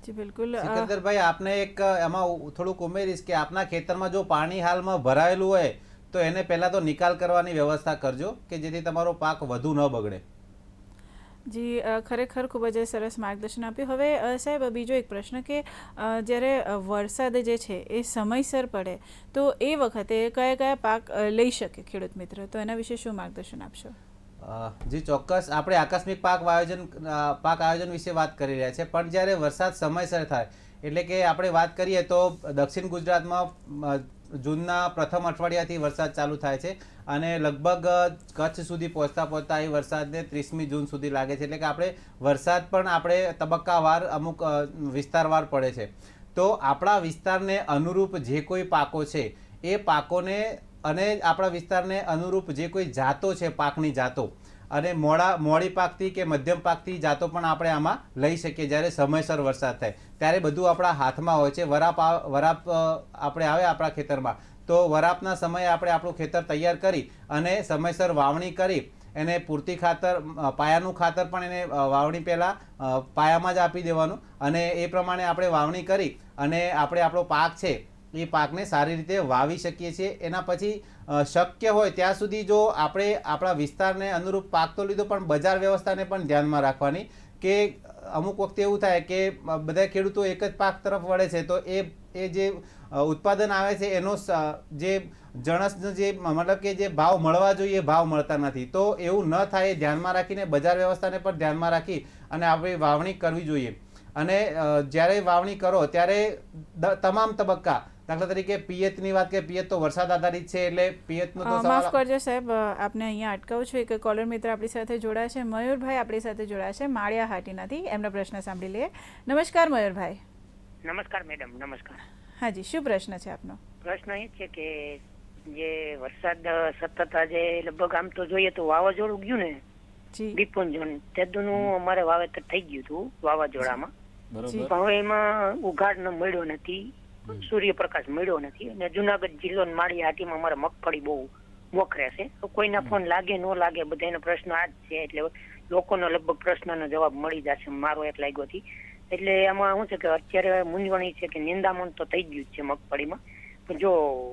જી બિલકુલ. સિકંદરભાઈ, આપને એક એમાં થોડુંક ઉમેરીશ કે આપના ખેતરમાં જો પાણી હાલમાં ભરાયેલું હોય તો એને પહેલાં તો નિકાલ કરવાની વ્યવસ્થા કરજો કે જેથી તમારો પાક વધુ ન બગડે. જી ખરેખર ખૂબ જ સરસ માર્ગદર્શન આપ્યું. હવે સાહેબ બીજો એક પ્રશ્ન કે જ્યારે વરસાદ જે છે એ સમયસર પડે તો એ વખતે કયા કયા પાક લઈ શકે ખેડૂત મિત્ર, તો એના વિશે શું માર્ગદર્શન આપશો? જી ચોક્કસ. આપણે આકસ્મિક પાક આયોજન વિશે વાત કરી રહ્યા છે, પણ જ્યારે વરસાદ સમયસર થાય એટલે કે આપણે વાત કરીએ તો દક્ષિણ ગુજરાતમાં જૂનના પ્રથમ અઠવાડિયાથી વરસાદ ચાલુ થાય છે અને લગભગ કચ્છ સુધી પહોંચતા એ વરસાદને 30મી જૂન સુધી લાગે છે. એટલે કે આપણે વરસાદ પણ આપણે તબક્કાવાર અમુક વિસ્તારવાર પડે છે. તો આપણા વિસ્તારને અનુરૂપ જે કોઈ પાકો છે એ પાકોને અને આપણા વિસ્તારને અનુરૂપ જે કોઈ જાતો છે, પાકની જાતો અને મોડી પાકથી કે મધ્યમ પાકથી જાતો પણ આપણે આમાં લઈ શકીએ. જ્યારે સમયસર વરસાદ થાય ત્યારે બધું આપણા હાથમાં હોય છે. વરાપ આપણે આવે આપણા ખેતરમાં તો વરાપના સમયે આપણે આપણું ખેતર તૈયાર કરી અને સમયસર વાવણી કરી એને પૂરતી ખાતર, પાયાનું ખાતર પણ એને વાવણી પહેલાં પાયામાં જ આપી દેવાનું અને એ પ્રમાણે આપણે વાવણી કરી અને આપણે આપણો પાક છે એ પાકને સારી રીતે વાવી શકીએ છીએ. એના પછી શક્ય હોય ત્યાં સુધી જો આપણે આપણા વિસ્તારને અનુરૂપ પાક તો લીધો પણ બજાર વ્યવસ્થાને પણ ધ્યાનમાં રાખવાની કે અમુક વખતે એવું થાય કે બધા ખેડૂતો એક જ પાક તરફ વળે છે તો એ જે ઉત્પાદન આવે છે એનો જે જણસનો જે મતલબ કે જે ભાવ મળવા જોઈએ ભાવ મળતા નથી. તો એવું ન થાય એ ધ્યાનમાં રાખીને બજાર વ્યવસ્થાને પણ ધ્યાનમાં રાખી અને આપણે વાવણી કરવી જોઈએ. અને જ્યારે વાવણી કરો ત્યારે તમામ તબક્કા, દાખલા તરીકે પિયતની વાત કરીએ, પિયત તો વરસાદ આધારિત છે એટલે પિયતનો તો માફ કરજો સાહેબ, આપને અહીંયા અટકાવું છું. એક કોલર મિત્ર આપણી સાથે જોડાયા છે, મયુરભાઈ આપણી સાથે જોડાયા છે માળિયા હાટીનાથી. એમનો પ્રશ્ન સાંભળી લઈએ. નમસ્કાર મયુરભાઈ. નમસ્કાર મેડમ. નમસ્કાર. હાજી, શું પ્રશ્ન છે આપનો? પ્રશ્ન એ છે કે જે વરસાદ સતત આજે લગભગ આમ તો જોઈએ તો વાવાઝોડું ગયું ને બિપોંજોન તેદુનું અમારે વાવેતર થઈ ગયું હતું વાવાઝોડામાં, પણ હવે એમાં ઉઘાડ મળ્યો નથી, સૂર્યપ્રકાશ મળ્યો નથી અને જુનાગઢ જિલ્લો માળિયા હાટીમાં અમારે મગફળી બહુ મોખરે છે. તો કોઈના ફોન લાગે ન લાગે બધાનો પ્રશ્ન આ જ છે, એટલે લોકોનો લગભગ પ્રશ્નનો જવાબ મળી જશે. મારો એક લાગ્યો હતી એટલે એમાં શું છે કે અત્યારે મૂંઝવણી છે કે નિંદામણ તો થઈ ગયું જ છે મગફળીમાં, પણ જો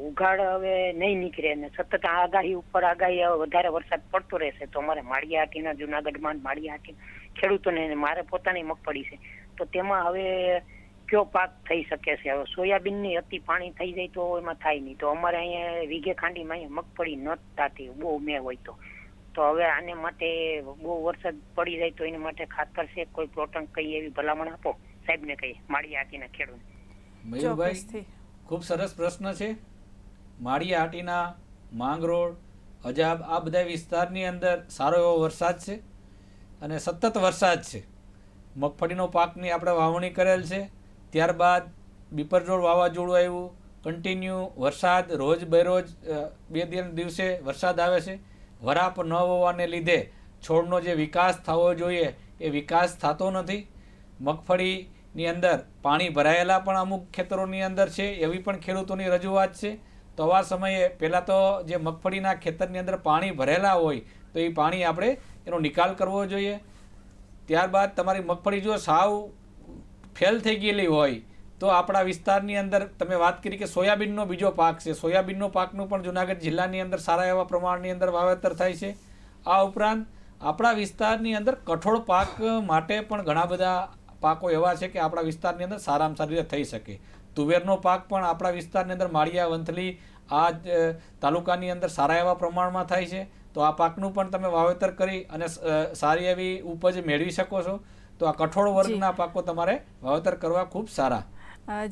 ઉઘાડ હવે નહીં નીકળે અને સતત આગાહી ઉપર આગાહી વધારે વરસાદ પડતો રહેશે તો અમારે માળિયા હાટીના જુનાગઢમાં માળિયા હાટી ખેડૂતોને મારે પોતાની મગફળી છે તો તેમાં હવે કયો પાક થઈ શકે છે? હવે સોયાબીનની અતિ પાણી થઈ જાય તો એમાં થાય નહીં, તો અમારે અહીંયા વીઘે ખાંડીમાં અહીંયા મગફળી ન થતી બહુ મેં હોય તો હવે આને માટે બહુ વરસાદ પડી જાય તો એના માટે ખાતર છે કોઈ પ્રોટન કઈ એવી ભલામણ આપો સાહેબને કહીએ માળિયા હાટીના ખેડૂત. મયુરભાઈ, ખૂબ સરસ પ્રશ્ન છે. માળિયા હાટીના માંગરોળ, અજાબ આ બધા વિસ્તારની અંદર સારો એવો વરસાદ છે અને સતત વરસાદ છે. મગફળીનો પાકની આપણે વાવણી કરેલ છે, ત્યારબાદ બિપરજોડ વાવાઝોડું આવ્યું, કન્ટિન્યુ વરસાદ રોજ બેરોજ 2 દિવસે વરસાદ આવે છે. વરાપ ન હોવાને લીધે છોડનો જે વિકાસ થવો જોઈએ એ વિકાસ થતો નથી. મગફળીની અંદર પાણી ભરાયેલા પણ અમુક ખેતરોની અંદર છે એવી પણ ખેડૂતોની રજૂઆત છે. તો આવા સમયે પહેલાં તો જે મગફળીના ખેતરની અંદર પાણી ભરેલા હોય તો એ પાણી આપણે એનો નિકાલ કરવો જોઈએ. ત્યારબાદ તમારી મગફળી જો સાવ ફેલ થઈ ગયેલી હોય તો આપણા વિસ્તારની અંદર તમે વાત કરી કે સોયાબીનનો બીજો પાક છે, સોયાબીનનો પાકનું પણ જુનાગઢ જિલ્લાની અંદર સારા એવા પ્રમાણની અંદર વાવેતર થાય છે આ ઉપરાંત આપણા વિસ્તારની અંદર કઠોળ પાક માટે પણ ઘણા બધા પાકો એવા છે કે આપણા વિસ્તારની અંદર સારામાં સારી રીતે થઈ શકે. તુવેરનો પાક પણ આપણા વિસ્તારની અંદર માળિયા વંથલી આ તાલુકાની અંદર સારા એવા પ્રમાણમાં થાય છે. તો આ પાકનું પણ તમે વાવેતર કરી અને સારી એવી ઉપજ મેળવી શકો છો. તો આ કઠોળ વર્ગના પાકો તમારે વાવેતર કરવા ખૂબ સારા.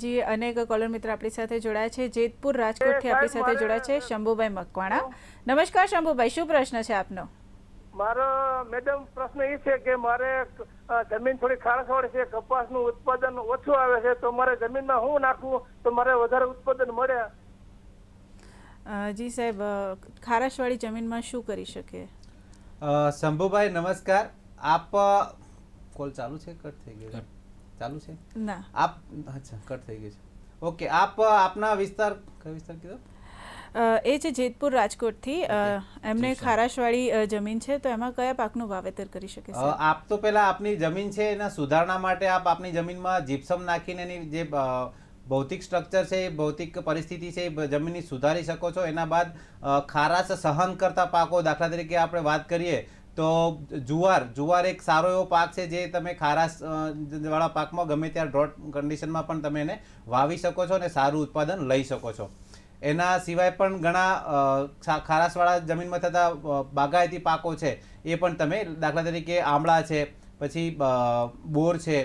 જી, અનેક કોલર મિત્ર આપણી સાથે જોડાયા છે. જેતપુર રાજકોટથી આપણી સાથે જોડાયા છે શંભુભાઈ મકવાણા. નમસ્કાર શંભુભાઈ, શું પ્રશ્ન છે આપનો? મારો મેડમ પ્રશ્ન એ છે કે મારે જમીન થોડી ખારસવાળી છે, કપાસનું ઉત્પાદન ઓછું આવે છે, તો મારે જમીનમાં શું નાખવું તો મારે વધારે ઉત્પાદન મળે? જી સાહેબ, ખારાશવાળી જમીનમાં શું કરી શકે? શંભુભાઈ નમસ્કાર. આપ કોલ ચાલુ છે? કટ થઈ ગયો? ચાલુ છે ના, આપ અચ્છા કટ થઈ ગયું છે. ઓકે, આપ આપના વિસ્તાર કયો વિસ્તાર કીધો? એ છે જેતપુર રાજકોટથી. એમને ખારાશવાળી જમીન છે, તો એમાં કયા પાકનું વાવેતર કરી શકે છે? આપ તો પહેલા આપની જમીન છે એના સુધારણા માટે આપ આપની જમીનમાં જીપ્સમ નાખીને એની જે ભૌતિક સ્ટ્રક્ચર છે, એ ભૌતિક પરિસ્થિતિ છે એ જમીનની સુધારી શકો છો. એના બાદ ખારાશ સહન કરતા પાકો, દાખલા તરીકે આપણે વાત કરીએ તો જુવાર એક સારો એવો પાક છે જે તમે ખારાશ વાળા પાકમાં ગમે ત્યાં ડ્રોટ કન્ડિશનમાં પણ તમે એને વાવી શકો છો અને સારું ઉત્પાદન લઈ શકો છો. એના સિવાય પણ ઘણા ખારાશવાળા જમીનમાં થતા બાગાયતી પાકો છે એ પણ તમે, દાખલા તરીકે આમળા છે, પછી બોર છે,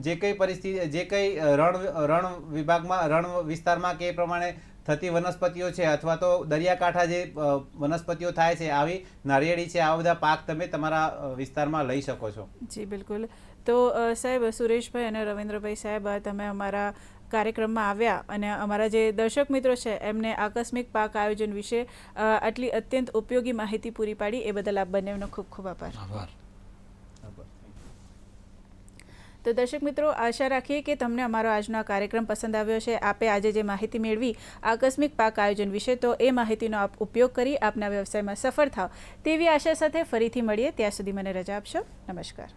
જે કઈ પરિસ્થિતિ, જે કઈ રણ વિભાગમાં, રણ વિસ્તારમાં કે એ પ્રમાણે થતી વનસ્પતિઓ છે, અથવા તો દરિયાકાંઠા જે વનસ્પતિઓ થાય છે, આવી નારિયેળી છે, આવા બધા પાક તમે તમારા વિસ્તારમાં લઈ શકો છો. જી બિલકુલ. તો સાહેબ, સુરેશભાઈ અને રવિન્દ્રભાઈ સાહેબ, તમે અમારા કાર્યક્રમમાં આવ્યા અને અમારા જે દર્શક મિત્રો છે એમને આકસ્મિક પાક આયોજન વિશે આટલી અત્યંત ઉપયોગી માહિતી પૂરી પાડી, એ બદલ આપ બંનેનો ખૂબ ખૂબ આભાર. તો દર્શક મિત્રો, આશા રાખીએ કે તમને અમારો આજનો આ કાર્યક્રમ પસંદ આવ્યો છે. આપે આજે જે માહિતી મેળવી આકસ્મિક પાક આયોજન વિશે, તો એ માહિતીનો આપ ઉપયોગ કરી આપના વ્યવસાયમાં સફળ થાવ તેવી આશા સાથે ફરીથી મળીએ. ત્યાં સુધી મને રજા આપશો. નમસ્કાર.